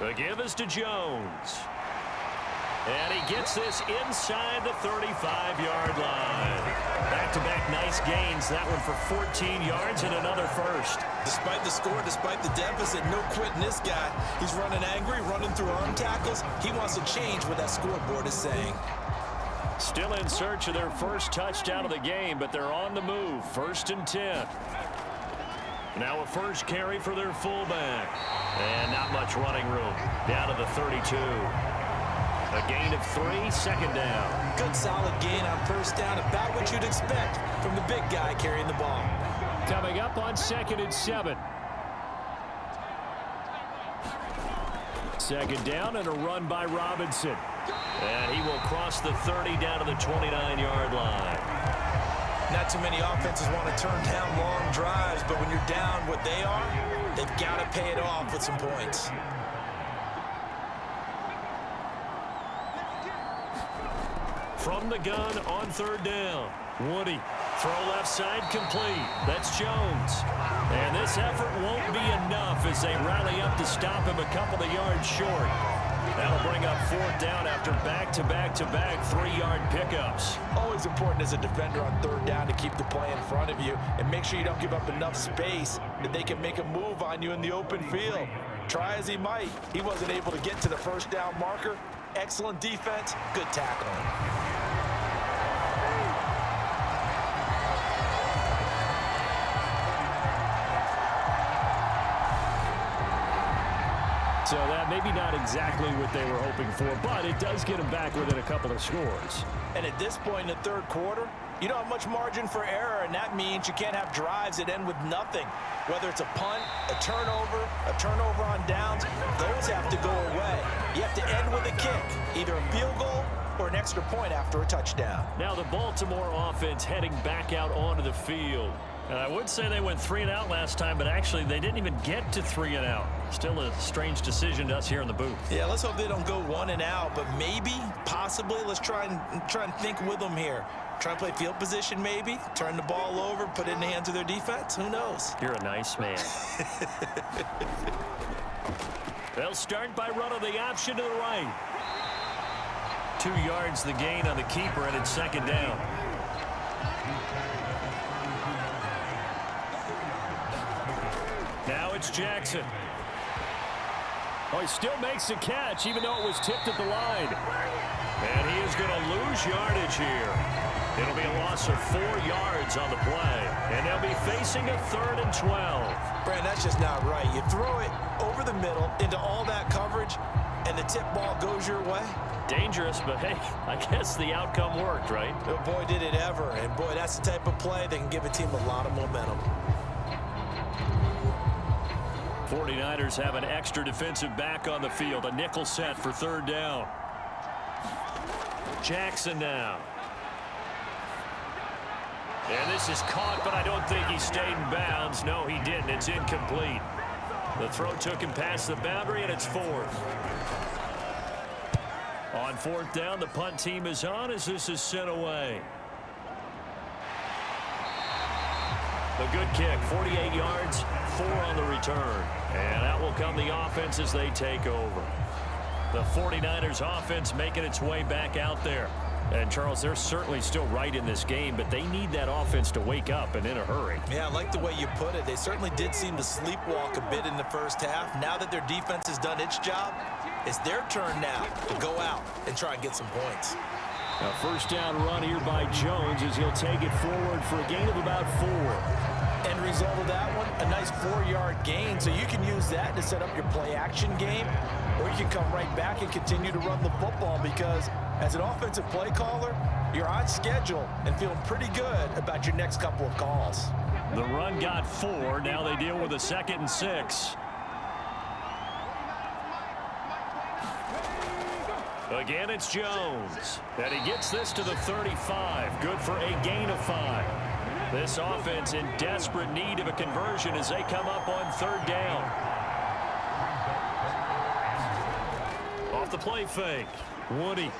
The give is to Jones. And he gets this inside the 35-yard line. Back-to-back nice gains. That one for 14 yards and another first. Despite the score, despite the deficit, no quitting this guy. He's running angry, running through arm tackles. He wants to change what that scoreboard is saying. Still in search of their first touchdown of the game, but they're on the move. 1st and 10. Now a first carry for their fullback. And not much running room. Down to the 32. A gain of 3, 2nd down. Good solid gain on 1st down, about what you'd expect from the big guy carrying the ball. Coming up on 2nd and 7. 2nd down and a run by Robinson. And he will cross the 30 down to the 29-yard line. Not too many offenses want to turn down long drives, but when you're down what they are, they've got to pay it off with some points. From the gun on 3rd down. Woody. Throw left side complete. That's Jones. And this effort won't be enough as they rally up to stop him a couple of yards short. That'll bring up 4th down after back-to-back-to-back 3-yard pickups. Always important as a defender on 3rd down to keep the play in front of you and make sure you don't give up enough space that they can make a move on you in the open field. Try as he might, he wasn't able to get to the 1st down marker. Excellent defense, good tackling. So that maybe not exactly what they were hoping for, but it does get them back within a couple of scores. And at this point in the 3rd quarter, you don't have much margin for error, and that means you can't have drives that end with nothing. Whether it's a punt, a turnover on downs, those have to go away. You have to end with a kick, either a field goal or an extra point after a touchdown. Now the Baltimore offense heading back out onto the field. And I would say they went 3 and out last time, but actually they didn't even get to 3 and out. Still a strange decision to us here in the booth. Yeah, let's hope they don't go 1 and out, but maybe, possibly, let's try and think with them here. Try and play field position maybe, turn the ball over, put it in the hands of their defense. Who knows? You're a nice man. They'll start by running the option to the right. 2 yards the gain on the keeper, and it's 2nd down. Now it's Jackson. Oh, he still makes the catch, even though it was tipped at the line. And he is going to lose yardage here. It'll be a loss of 4 yards on the play. And they'll be facing a 3rd and 12. Brand, that's just not right. You throw it over the middle into all that coverage, and the tip ball goes your way. Dangerous, but hey, I guess the outcome worked, right? Oh, boy, did it ever. And, boy, that's the type of play that can give a team a lot of momentum. 49ers have an extra defensive back on the field. A nickel set for 3rd down. Jackson now. And this is caught, but I don't think he stayed in bounds. No, he didn't. It's incomplete. The throw took him past the boundary, and it's 4th. On 4th down, the punt team is on as this is sent away. A good kick, 48 yards, 4 on the return. And out will come the offense as they take over. The 49ers offense making its way back out there. And, Charles, they're certainly still right in this game, but they need that offense to wake up and in a hurry. Yeah, I like the way you put it. They certainly did seem to sleepwalk a bit in the 1st half. Now that their defense has done its job, it's their turn now to go out and try and get some points. A 1st down run here by Jones as he'll take it forward for a gain of about 4. End result of that one, a nice 4-yard gain. So you can use that to set up your play-action game, or you can come right back and continue to run the football because as an offensive play caller, you're on schedule and feeling pretty good about your next couple of calls. The run got 4. Now they deal with a 2nd and 6. Again, it's Jones. And he gets this to the 35. Good for a gain of 5. This offense in desperate need of a conversion as they come up on 3rd down. Off the play fake. Woody.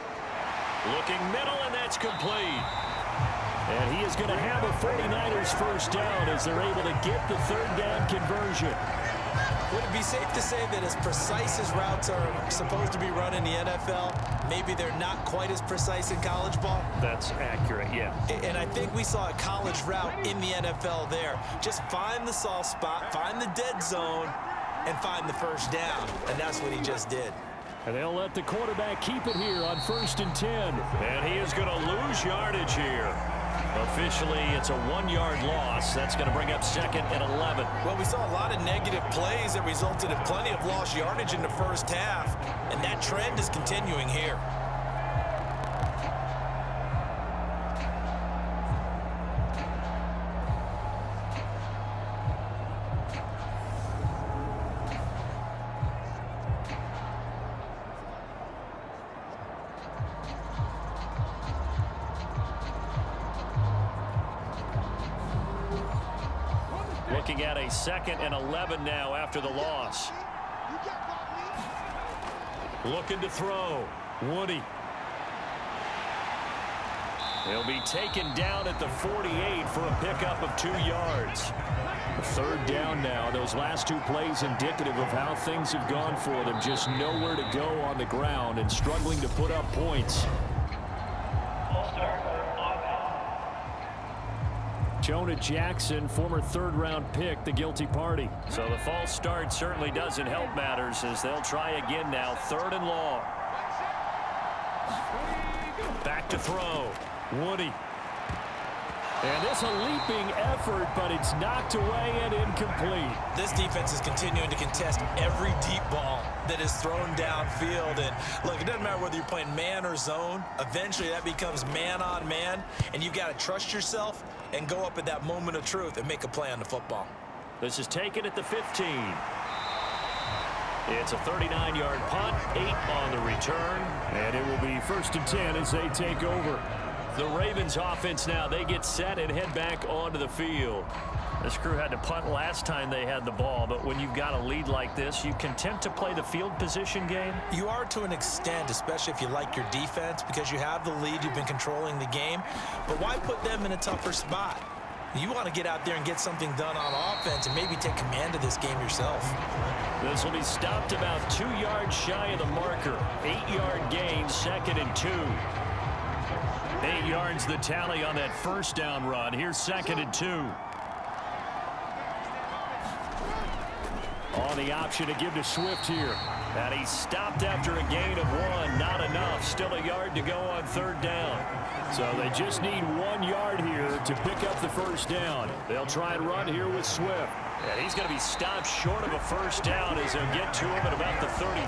Looking middle, and that's complete. And he is going to have a 49ers 1st down as they're able to get the 3rd down conversion. Would it be safe to say that as precise as routes are supposed to be run in the NFL, maybe they're not quite as precise in college ball? That's accurate, yeah. And I think we saw a college route in the NFL there. Just find the soft spot, find the dead zone, and find the first down. And that's what he just did. And they'll let the quarterback keep it here on 1st and 10. And he is going to lose yardage here. Officially, it's a 1-yard loss. That's going to bring up 2nd and 11. Well, we saw a lot of negative plays that resulted in plenty of lost yardage in the first half, and that trend is continuing here. Looking at a 2nd and 11 now after the loss. Looking to throw. Woody. He'll be taken down at the 48 for a pickup of 2 yards. 3rd down now. Those last 2 plays indicative of how things have gone for them. Just nowhere to go on the ground and struggling to put up points. Jonah Jackson, former 3rd-round pick, the guilty party. So the false start certainly doesn't help matters as they'll try again now. 3rd and long. Back to throw. Woody. And this a leaping effort, but it's knocked away and incomplete. This defense is continuing to contest every deep ball that is thrown downfield. And look, it doesn't matter whether you're playing man or zone. Eventually that becomes man on man, and you've got to trust yourself and go up at that moment of truth and make a play on the football. This is taken at the 15. It's a 39-yard punt, 8 on the return, and it will be 1st and 10 as they take over. The Ravens offense now, they get set and head back onto the field. This crew had to punt last time they had the ball, but when you've got a lead like this, you can tempt to play the field position game? You are to an extent, especially if you like your defense, because you have the lead, you've been controlling the game. But why put them in a tougher spot? You want to get out there and get something done on offense and maybe take command of this game yourself. This will be stopped about 2 yards shy of the marker. 8-yard gain, 2nd and 2. 8 yards the tally on that 1st down run. Here's 2nd and 2. On the option to give to Swift here. And he's stopped after a gain of 1. Not enough. Still a yard to go on 3rd down. So they just need 1 yard here to pick up the 1st down. They'll try and run here with Swift. And he's going to be stopped short of a 1st down as they'll get to him at about the 33.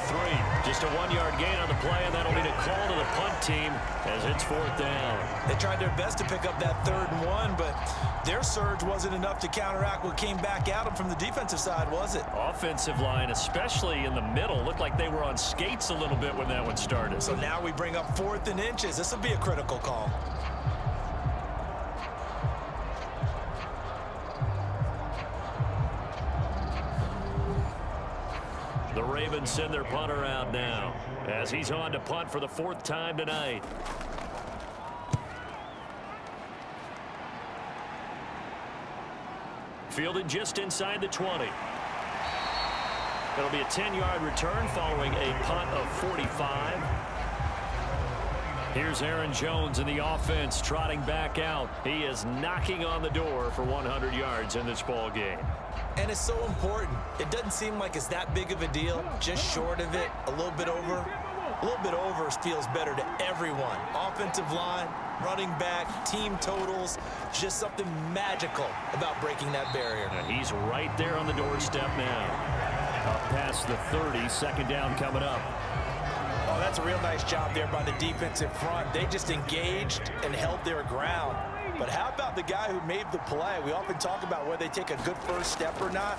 Just a 1-yard gain on the play, and that'll mean a call to the punt team as it's 4th down. They tried their best to pick up that 3rd and 1, but their surge wasn't enough to counteract what came back at them from the defensive side, was it? Offensive line, especially in the middle, looked like they were on skates a little bit when that one started. So now we bring up 4th and inches. This will be a critical call. The Ravens send their punter out now as he's on to punt for the 4th time tonight. Fielded just inside the 20. It'll be a 10-yard return following a punt of 45. Here's Aaron Jones in the offense trotting back out. He is knocking on the door for 100 yards in this ball game. And it's so important. It doesn't seem like it's that big of a deal. Just short of it, a little bit over. A little bit over feels better to everyone. Offensive line, running back, team totals, just something magical about breaking that barrier. And he's right there on the doorstep now. Up past the 30, 2nd down coming up. Oh, that's a real nice job there by the defensive front. They just engaged and held their ground. But how about the guy who made the play? We often talk about whether they take a good first step or not.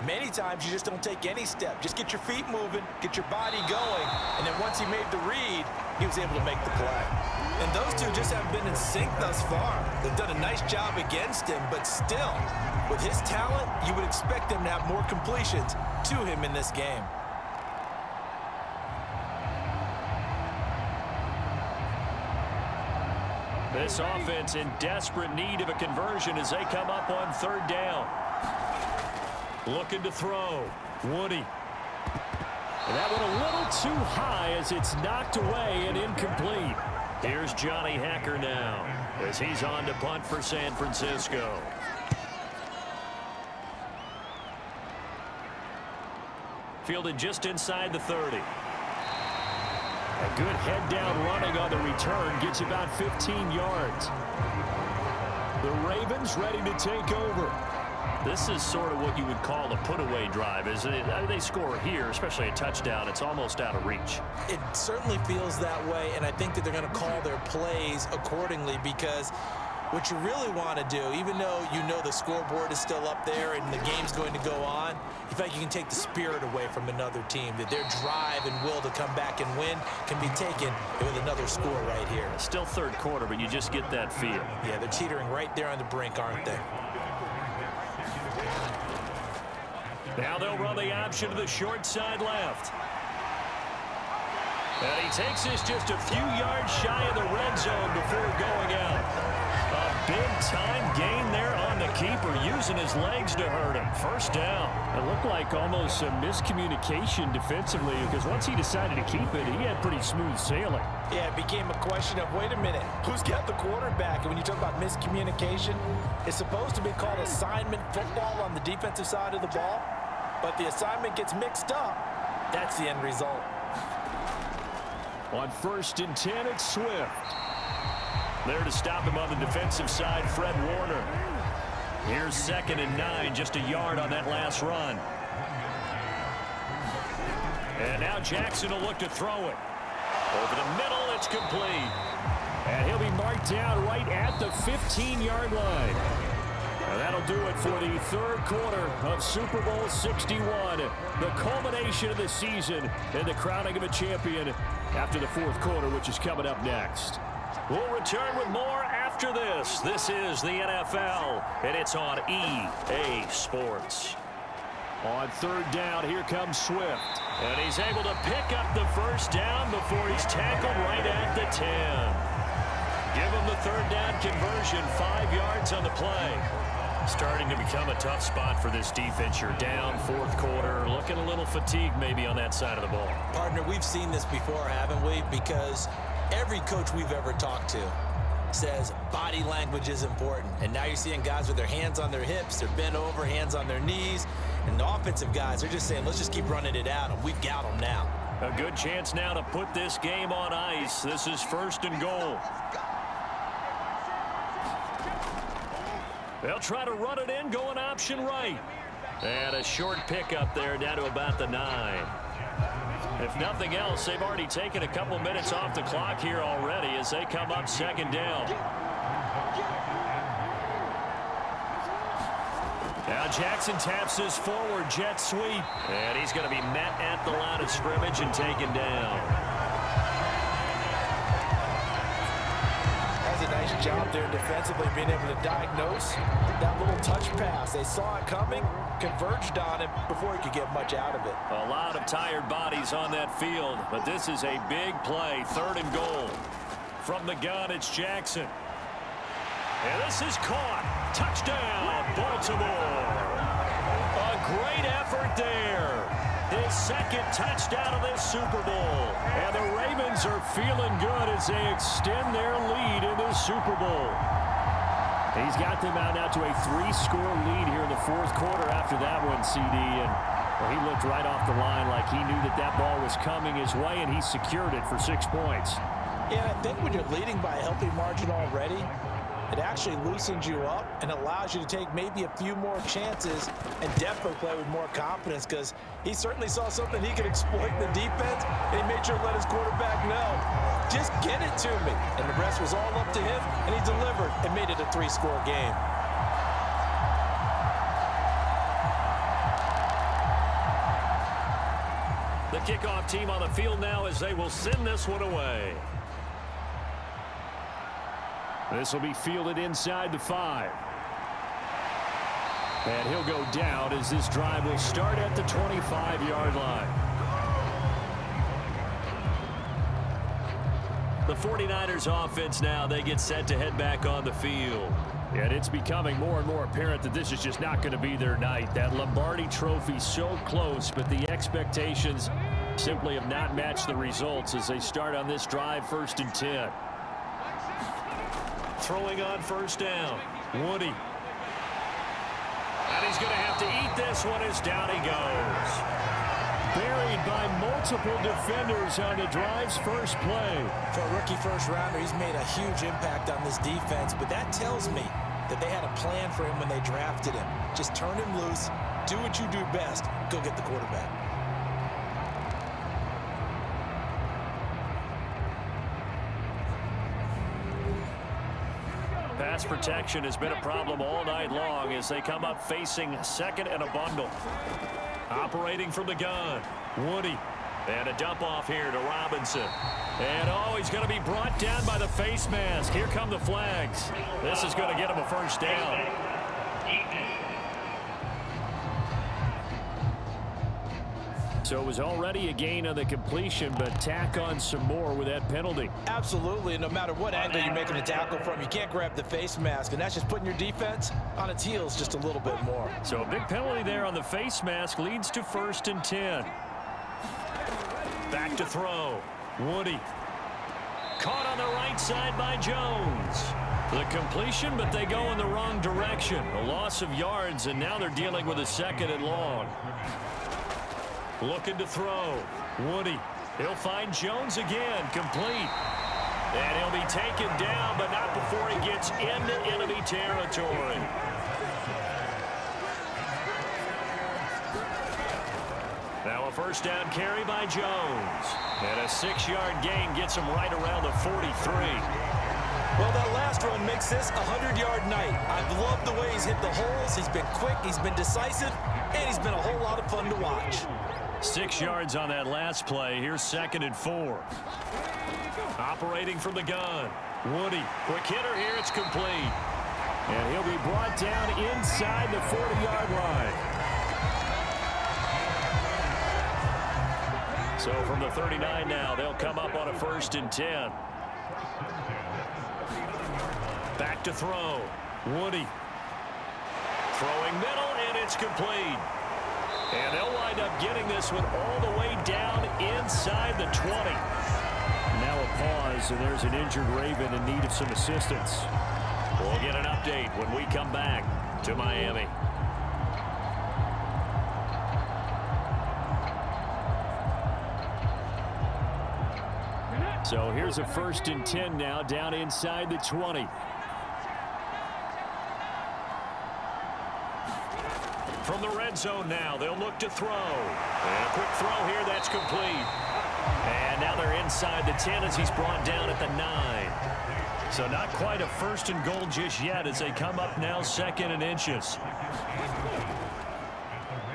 Many times you just don't take any step. Just get your feet moving, get your body going, and then once he made the read, he was able to make the play. And those two just haven't been in sync thus far. They've done a nice job against him, but still, with his talent, you would expect them to have more completions to him in this game. This offense in desperate need of a conversion as they come up on 3rd down. Looking to throw. Woody. And that one a little too high as it's knocked away and incomplete. Here's Johnny Hacker now as he's on to punt for San Francisco. Fielded just inside the 30. A good head-down running on the return gets about 15 yards. The Ravens ready to take over. This is sort of what you would call a put-away drive, isn't it? I mean, they score here, especially a touchdown. It's almost out of reach. It certainly feels that way, and I think that they're going to call their plays accordingly because what you really want to do, even though you know the scoreboard is still up there and the game's going to go on, you feel like you can take the spirit away from another team, that their drive and will to come back and win can be taken with another score right here. Still third quarter, but you just get that feel. Yeah, they're teetering right there on the brink, aren't they? Now they'll run the option to the short side left. And he takes this just a few yards shy of the red zone before going out. A big-time gain there on the keeper, using his legs to hurt him. First down. It looked like almost a miscommunication defensively because once he decided to keep it, he had pretty smooth sailing. Yeah, it became a question of, wait a minute, who's got the quarterback? And when you talk about miscommunication, it's supposed to be called assignment football on the defensive side of the ball. But the assignment gets mixed up. That's the end result. On 1st and 10, it's Swift. There to stop him on the defensive side, Fred Warner. Here's 2nd and 9, just a yard on that last run. And now Jackson will look to throw it. Over the middle, it's complete. And he'll be marked down right at the 15-yard line. And that'll do it for the third quarter of Super Bowl 61. The culmination of the season and the crowning of a champion after the fourth quarter, which is coming up next. We'll return with more after this. This is the NFL, and it's on EA Sports. On 3rd down, here comes Swift. And he's able to pick up the first down before he's tackled right at the 10. Give him the 3rd down conversion, 5 yards on the play. Starting to become a tough spot for this defense. You're down 4th quarter, looking a little fatigued maybe on that side of the ball. Partner, we've seen this before, haven't we? Because every coach we've ever talked to says body language is important. And now you're seeing guys with their hands on their hips, they're bent over, hands on their knees. And the offensive guys are just saying, let's just keep running it at them. We've got them now. A good chance now to put this game on ice. This is 1st and goal. They'll try to run it in, going option right. And a short pickup there down to about the 9. If nothing else, they've already taken a couple minutes off the clock here already as they come up 2nd down. Now Jackson taps his forward jet sweep. And he's going to be met at the line of scrimmage and taken down. Does a nice job there defensively, being able to diagnose that little touch pass. They saw it coming, converged on it before he could get much out of it. A lot of tired bodies on that field, but this is a big play, 3rd and goal. From the gun, it's Jackson. And this is caught. Touchdown, Baltimore. A great effort there. His 2nd touchdown of this Super Bowl. And the Ravens are feeling good as they extend their lead in this Super Bowl. He's got them out now to a 3-score lead here in the 4th quarter after that one, CD. And well, he looked right off the line like he knew that that ball was coming his way, and he secured it for 6 points. Yeah, I think when you're leading by a healthy margin already, it actually loosens you up and allows you to take maybe a few more chances and definitely play with more confidence because he certainly saw something he could exploit in the defense, and he made sure to let his quarterback know, just get it to me. And the rest was all up to him, and he delivered and made it a 3-score game. The kickoff team on the field now as they will send this one away. This will be fielded inside the 5. And he'll go down as this drive will start at the 25-yard line. The 49ers offense now, they get set to head back on the field. And it's becoming more and more apparent that this is just not going to be their night. That Lombardi trophy so close, but the expectations simply have not matched the results as they start on this drive, 1st and 10. Throwing on 1st down, Woody. And he's going to have to eat this one as down he goes. Buried by multiple defenders on the drive's first play. For a rookie first-rounder, he's made a huge impact on this defense, but that tells me that they had a plan for him when they drafted him. Just turn him loose, do what you do best, go get the quarterback. Pass protection has been a problem all night long as they come up facing 2nd and a bundle. Operating from the gun, Woody. And a dump off here to Robinson. And, he's going to be brought down by the face mask. Here come the flags. This is going to get him a 1st down. So it was already a gain on the completion, but tack on some more with that penalty. Absolutely, and no matter what angle you're making a tackle from, you can't grab the face mask, and that's just putting your defense on its heels just a little bit more. So a big penalty there on the face mask leads to 1st and 10. Back to throw. Woody. Caught on the right side by Jones. The completion, but they go in the wrong direction. A loss of yards, and now they're dealing with a 2nd and long. Looking to throw. Woody. He'll find Jones again. Complete. And he'll be taken down, but not before he gets into enemy territory. Now a 1st down carry by Jones. And a 6-yard gain gets him right around the 43. Well, that last run makes this a 100-yard night. I've loved the way he's hit the holes. He's been quick, he's been decisive, and he's been a whole lot of fun to watch. 6 yards on that last play. Here's 2nd and 4. Operating from the gun. Woody. Quick hitter here. It's complete. And he'll be brought down inside the 40-yard line. So from the 39 now, they'll come up on a 1st and 10. Back to throw. Woody. Throwing middle, and it's complete. And they'll wind up getting this one all the way down inside the 20. Now a pause, and there's an injured Raven in need of some assistance. We'll get an update when we come back to Miami. So here's a 1st and 10 now, down inside the 20. From the red zone now, they'll look to throw. And a quick throw here, that's complete. And now they're inside the 10 as he's brought down at the 9. So not quite a 1st and goal just yet as they come up now 2nd and inches.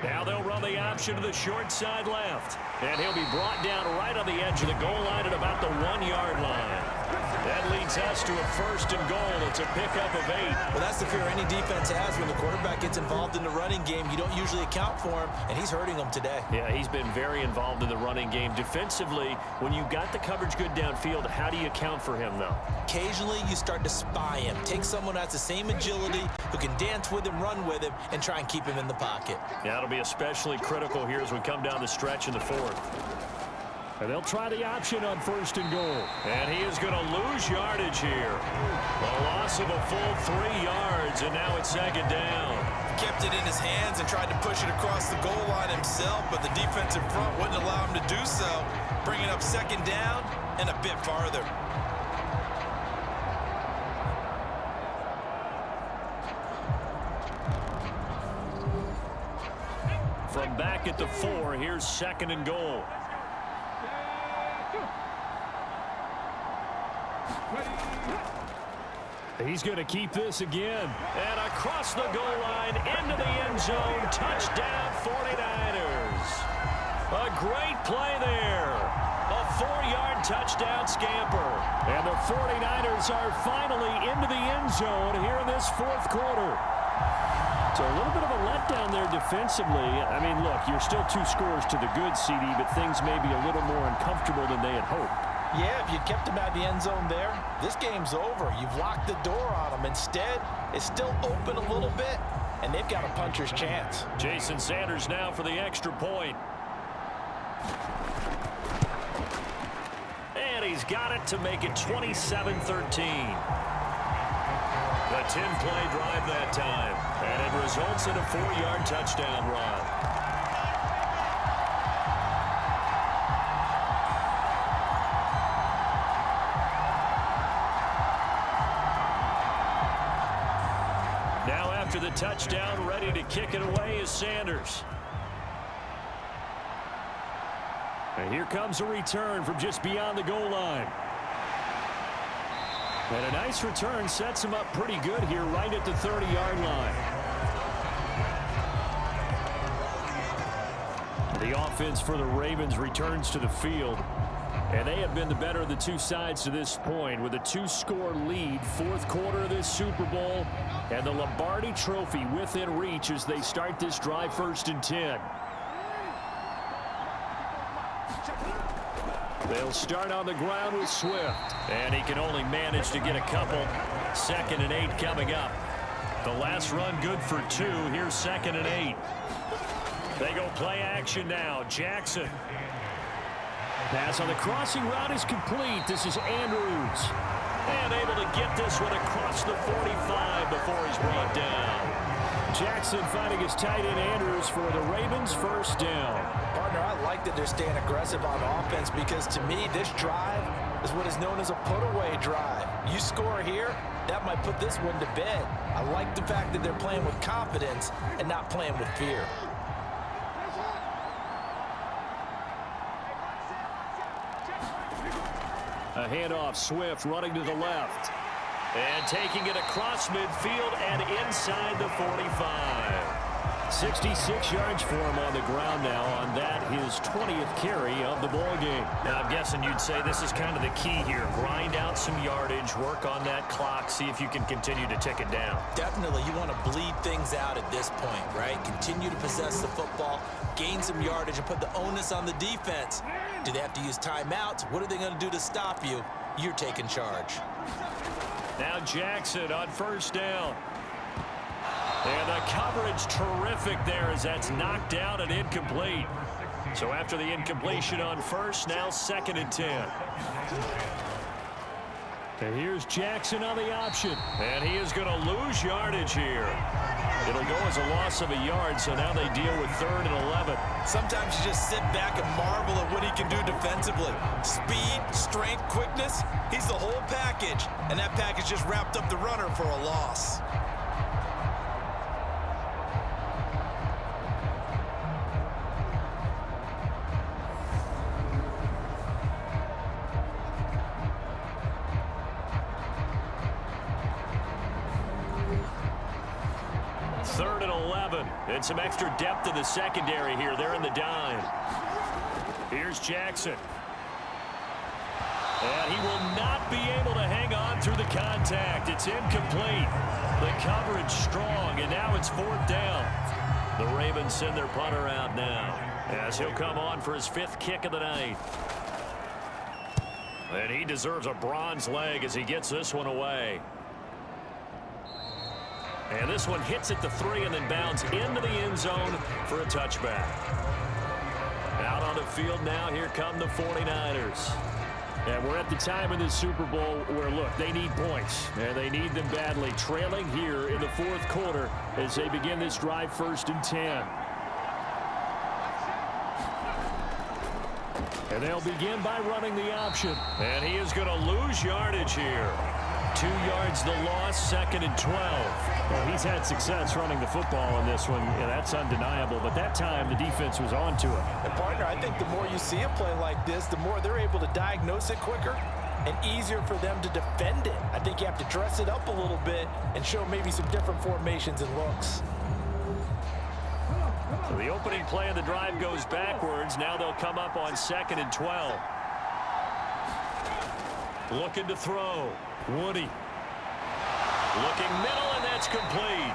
Now they'll run the option to the short side left. And he'll be brought down right on the edge of the goal line at about the 1-yard line. That leads us to a 1st and goal. It's a pickup of 8. Well, that's the fear any defense has when the quarterback gets involved in the running game. You don't usually account for him, and he's hurting them today. Yeah, he's been very involved in the running game. Defensively, when you got the coverage good downfield, how do you account for him, though? Occasionally, you start to spy him. Take someone who has the same agility, who can dance with him, run with him, and try and keep him in the pocket. Yeah, it'll be especially critical here as we come down the stretch in the 4th. And they'll try the option on 1st and goal. And he is going to lose yardage here. A loss of a full 3 yards, and now it's 2nd down. Kept it in his hands and tried to push it across the goal line himself, but the defensive front wouldn't allow him to do so. Bringing up 2nd down and a bit farther. From back at the 4, here's 2nd and goal. He's going to keep this again. And across the goal line, into the end zone, touchdown 49ers. A great play there. A 4-yard touchdown scamper. And the 49ers are finally into the end zone here in this 4th quarter. So a little bit of a letdown there defensively. I mean, look, you're still 2 scores to the good, CD, but things may be a little more uncomfortable than they had hoped. Yeah, if you kept him out of the end zone there, this game's over. You've locked the door on him. Instead, it's still open a little bit, and they've got a puncher's chance. Jason Sanders now for the extra point. And he's got it to make it 27-13. A 10-play drive that time, and it results in a 4-yard touchdown run. Now after the touchdown, ready to kick it away is Sanders. And here comes a return from just beyond the goal line. And a nice return sets him up pretty good here right at the 30-yard line. The offense for the Ravens returns to the field. And they have been the better of the two sides to this point with a 2-score lead, fourth quarter of this Super Bowl, and the Lombardi Trophy within reach as they start this drive 1st and 10. They'll start on the ground with Swift. And he can only manage to get a couple. 2nd and 8 coming up. The last run good for 2. Here's 2nd and 8. They go play action now. Jackson. Pass on the crossing route is complete. This is Andrews. And able to get this one across the 45 before he's brought down. Jackson finding his tight end Andrews for the Ravens' first down. Partner, I like that they're staying aggressive on offense because to me, this drive is what is known as a put-away drive. You score here, that might put this one to bed. I like the fact that they're playing with confidence and not playing with fear. A handoff, Swift running to the left. And taking it across midfield and inside the 45. 66 yards for him on the ground now on that, his 20th carry of the ball game. Now, I'm guessing you'd say this is kind of the key here. Grind out some yardage, work on that clock, see if you can continue to tick it down. Definitely, you want to bleed things out at this point, right? Continue to possess the football, gain some yardage, and put the onus on the defense. Do they have to use timeouts? What are they going to do to stop you? You're taking charge. Now Jackson on first down. And the coverage terrific there as that's knocked down and incomplete. So after the incompletion on first, now 2nd and 10. And here's Jackson on the option. And he is going to lose yardage here. It'll go as a loss of a yard, so now they deal with 3rd and 11. Sometimes you just sit back and marvel at what he can do defensively. Speed, strength, quickness, he's the whole package. And that package just wrapped up the runner for a loss. And some extra depth in the secondary here. They're in the dime. Here's Jackson. And he will not be able to hang on through the contact. It's incomplete. The coverage strong, and now it's 4th down. The Ravens send their punter out now as he'll come on for his 5th kick of the night. And he deserves a bronze leg as he gets this one away. And this one hits at the 3 and then bounds into the end zone for a touchback. Out on the field now, here come the 49ers. And we're at the time in the Super Bowl where, look, they need points. And they need them badly. Trailing here in the 4th quarter as they begin this drive 1st and 10. And they'll begin by running the option. And he is going to lose yardage here. 2 yards the loss, 2nd and 12. Well, he's had success running the football in this one. Yeah, that's undeniable. But that time, the defense was on to it. And, partner, I think the more you see a play like this, the more they're able to diagnose it quicker and easier for them to defend it. I think you have to dress it up a little bit and show maybe some different formations and looks. So the opening play of the drive goes backwards. Now they'll come up on 2nd and 12. Looking to throw. Woody. Looking middle, and that's complete.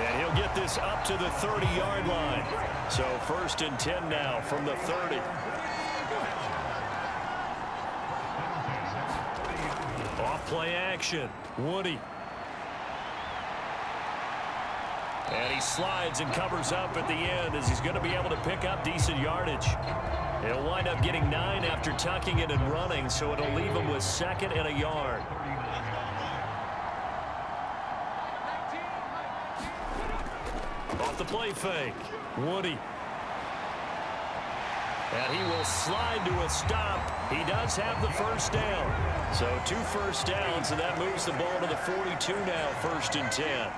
And he'll get this up to the 30-yard line. So 1st and 10 now from the 30. Play action. Woody. And he slides and covers up at the end as he's going to be able to pick up decent yardage. He'll wind up getting 9 after tucking it and running, so it'll leave him with 2nd and a yard. Off the play fake. Woody. And he will slide to a stop. He does have the first down. So 2 first downs, and that moves the ball to the 42 now, 1st and 10.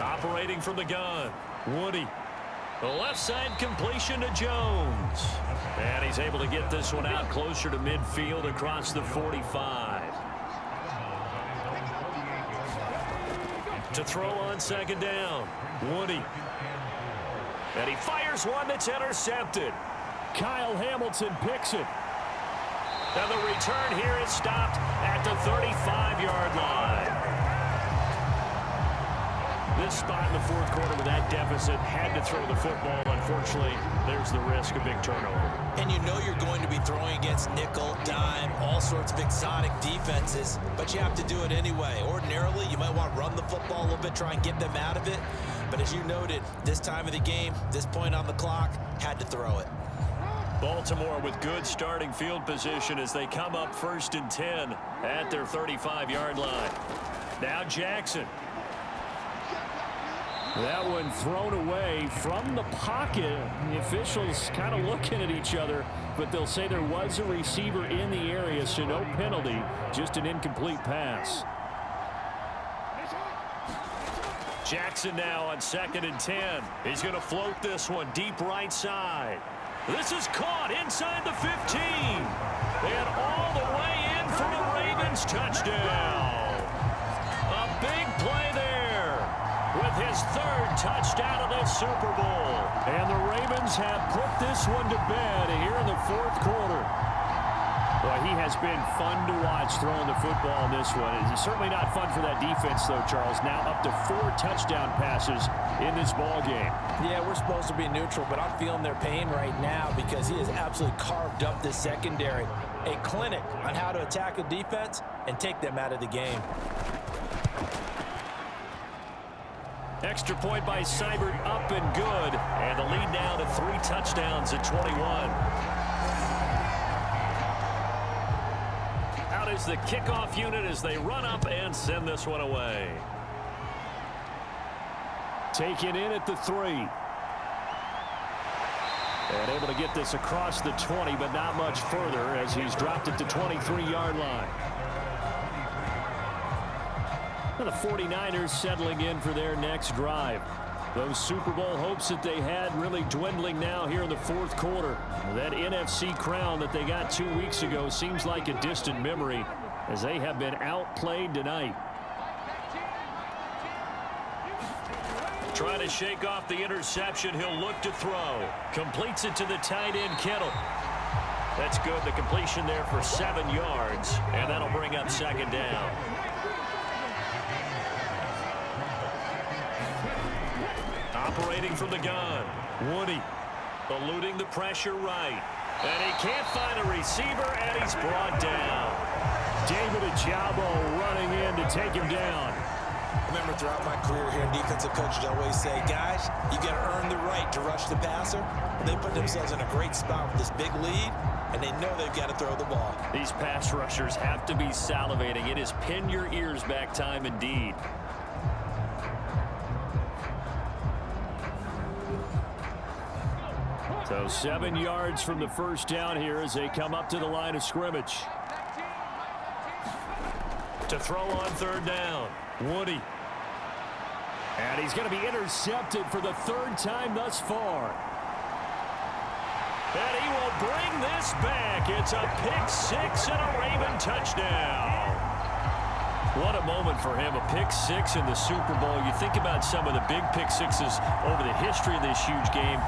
Operating from the gun. Woody. The left side completion to Jones. And he's able to get this one out closer to midfield across the 45. To throw on 2nd down. Woody. And he fires one that's intercepted. Kyle Hamilton picks it. And the return here is stopped at the 35-yard line. This spot in the 4th quarter with that deficit, had to throw the football. Unfortunately, there's the risk of big turnover. And you know you're going to be throwing against nickel, dime, all sorts of exotic defenses, but you have to do it anyway. Ordinarily, you might want to run the football a little bit, try and get them out of it. But as you noted, this time of the game, this point on the clock, had to throw it. Baltimore with good starting field position as they come up 1st and 10 at their 35-yard line. Now Jackson. That one thrown away from the pocket. The officials kind of looking at each other, but they'll say there was a receiver in the area, so no penalty, just an incomplete pass. Jackson now on 2nd and 10. He's going to float this one deep right side. This is caught inside the 15. And all the way in for a Ravens touchdown. A big play there with his 3rd touchdown of the Super Bowl. And the Ravens have put this one to bed here in the 4th quarter. Boy, he has been fun to watch throwing the football in this one. It's certainly not fun for that defense, though, Charles. Now up to 4 touchdown passes in this ball game. Yeah, we're supposed to be neutral, but I'm feeling their pain right now because he has absolutely carved up this secondary. A clinic on how to attack a defense and take them out of the game. Extra point by Seibert, up and good. And the lead now to 3 touchdowns at 21. Out is the kickoff unit as they run up and send this one away. Taken in at the 3. And able to get this across the 20, but not much further as he's dropped it to 23-yard line. And the 49ers settling in for their next drive. Those Super Bowl hopes that they had really dwindling now here in the 4th quarter. That NFC crown that they got 2 weeks ago seems like a distant memory as they have been outplayed tonight. Trying to shake off the interception. He'll look to throw. Completes it to the tight end, Kittle. That's good. The completion there for 7 yards. And that'll bring up 2nd down. Operating from the gun. Woody eluding the pressure right. And he can't find a receiver, and he's brought down. David Ajabo running in to take him down. Remember, throughout my career here in defensive coaches, I always say, guys, you got to earn the right to rush the passer. They put themselves in a great spot with this big lead, and they know they've got to throw the ball. These pass rushers have to be salivating. It is pin your ears back time indeed. So 7 yards from the first down here as they come up to the line of scrimmage. To throw on 3rd down, Woody. And he's going to be intercepted for the 3rd time thus far. And he will bring this back. It's a pick-6 and a Raven touchdown. What a moment for him, a pick-6 in the Super Bowl. You think about some of the big pick-6s over the history of this huge game.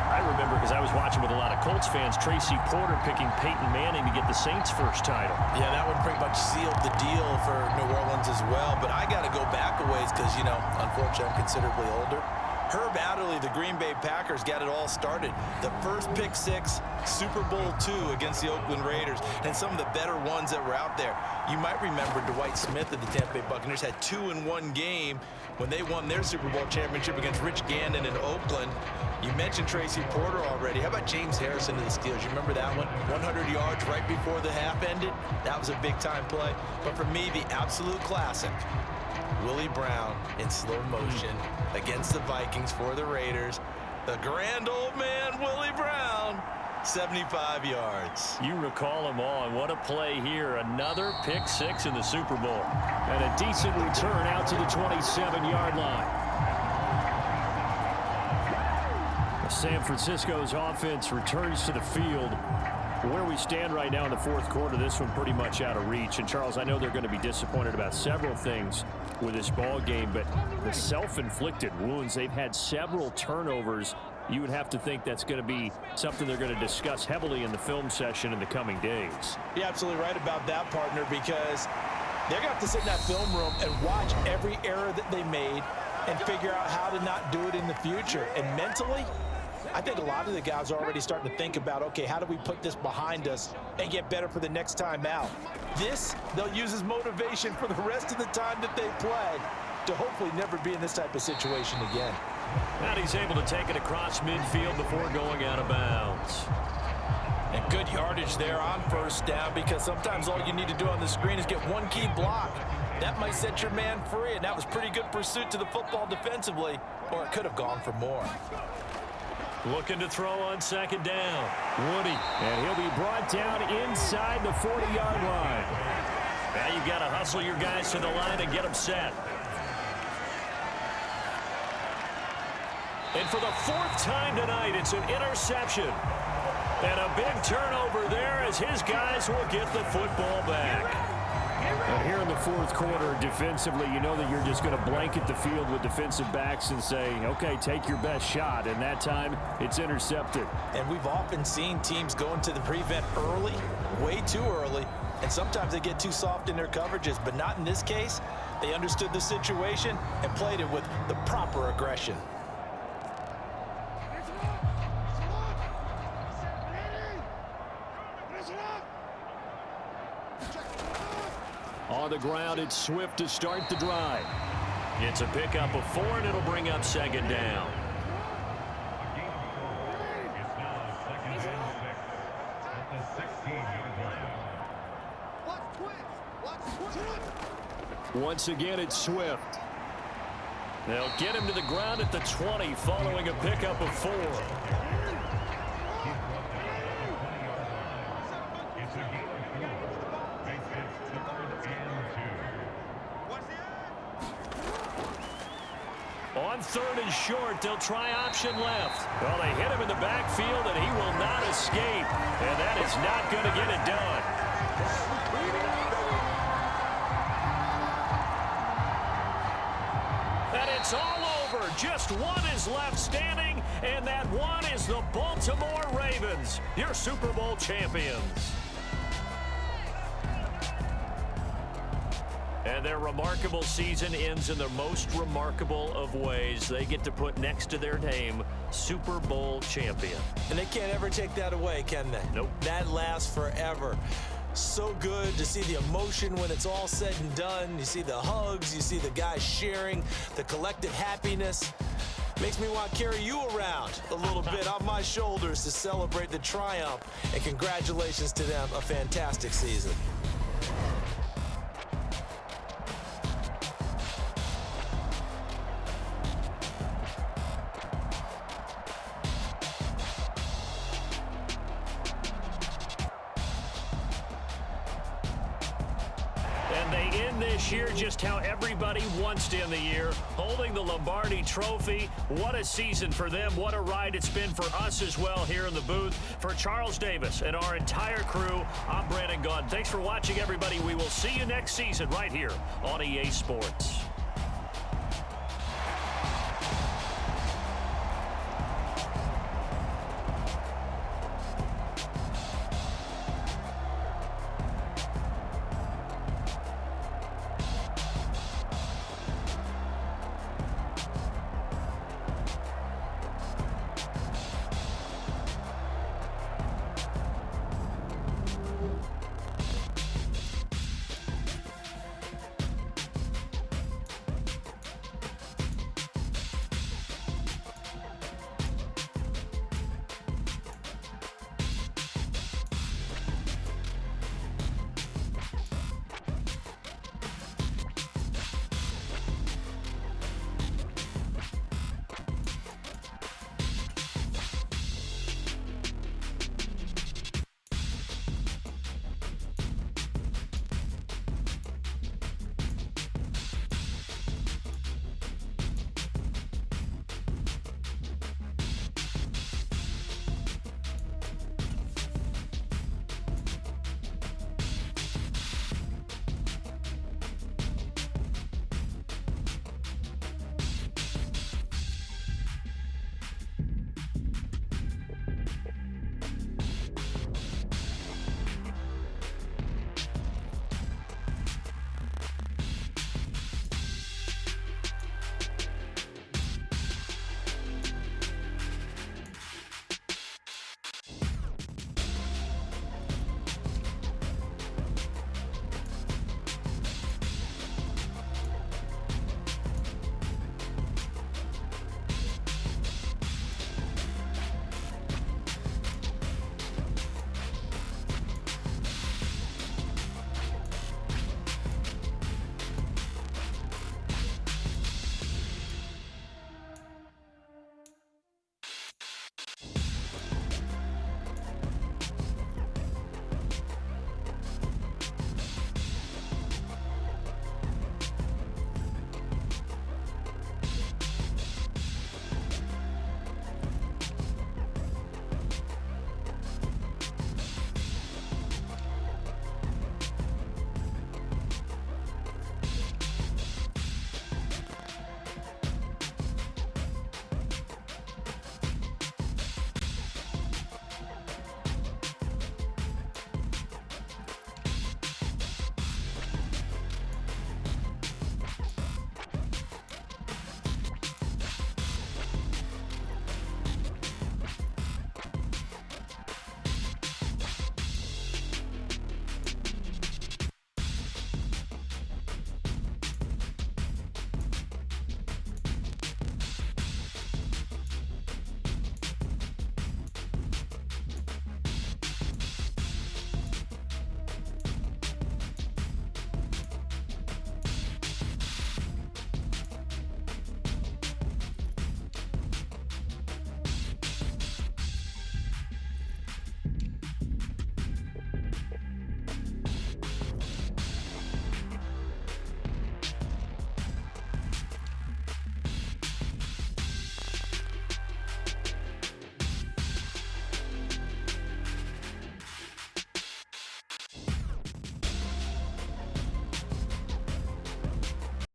I remember, because I was watching with a lot of Colts fans, Tracy Porter picking Peyton Manning to get the Saints' first title. Yeah, that one pretty much sealed the deal for New Orleans as well. But I got to go back a ways because, you know, unfortunately I'm considerably older. Herb Adderley, the Green Bay Packers, got it all started. The first pick six, Super Bowl II against the Oakland Raiders, and some of the better ones that were out there. You might remember Dwight Smith of the Tampa Bay Buccaneers had 2 in one game when they won their Super Bowl championship against Rich Gannon in Oakland. You mentioned Tracy Porter already. How about James Harrison to the Steelers? You remember that one? 100 yards right before the half ended? That was a big-time play. But for me, the absolute classic, Willie Brown in slow motion against the Vikings for the Raiders. The grand old man, Willie Brown, 75 yards. You recall them all, and what a play here. Another pick six in the Super Bowl. And a decent return out to the 27-yard line. San Francisco's offense returns to the field. Where we stand right now in the fourth quarter, this one pretty much out of reach. And, Charles, I know they're going to be disappointed about several things with this ball game, but the self-inflicted wounds, they've had several turnovers. You would have to think that's going to be something they're going to discuss heavily in the film session in the coming days. You're absolutely right about that, partner, because they're going to have to sit in that film room and watch every error that they made and figure out how to not do it in the future. And mentally, I think a lot of the guys are already starting to think about, okay, how do we put this behind us and get better for the next time out? This, they'll use as motivation for the rest of the time that they play to hopefully never be in this type of situation again. And he's able to take it across midfield before going out of bounds. And good yardage there on first down, because sometimes all you need to do on the screen is get one key block. That might set your man free, and that was pretty good pursuit to the football defensively, or it could have gone for more. Looking to throw on second down. Woody, and he'll be brought down inside the 40-yard line. Now you've got to hustle your guys to the line and get them set. And for the fourth time tonight, it's an interception. And a big turnover there as his guys will get the football back. And here in the fourth quarter, defensively, you know that you're just going to blanket the field with defensive backs and say, okay, take your best shot. And that time, it's intercepted. And we've often seen teams go into the prevent early, way too early, and sometimes they get too soft in their coverages, but not in this case. They understood the situation and played it with the proper aggression. On the ground, it's Swift to start the drive. It's a pickup of 4, and it'll bring up second down. Once again, it's Swift. They'll get him to the ground at the 20 following a pickup of 4. On third and short, they'll try option left. Well, they hit him in the backfield, and he will not escape. And that is not going to get it done. And it's all over. Just one is left standing, and that one is the Baltimore Ravens, your Super Bowl champions. And their remarkable season ends in the most remarkable of ways. They get to put next to their name, Super Bowl champion. And they can't ever take that away, can they? Nope. That lasts forever. So good to see the emotion when it's all said and done. You see the hugs, you see the guys sharing, the collective happiness. Makes me want to carry you around a little bit on my shoulders to celebrate the triumph. And congratulations to them, a fantastic season. This year, just how everybody wants to end the year, holding the Lombardi Trophy. What a season for them. What a ride it's been for us as well here in the booth. For Charles Davis and our entire crew, I'm Brandon Gaudin. Thanks for watching, everybody. We will see you next season right here on EA Sports.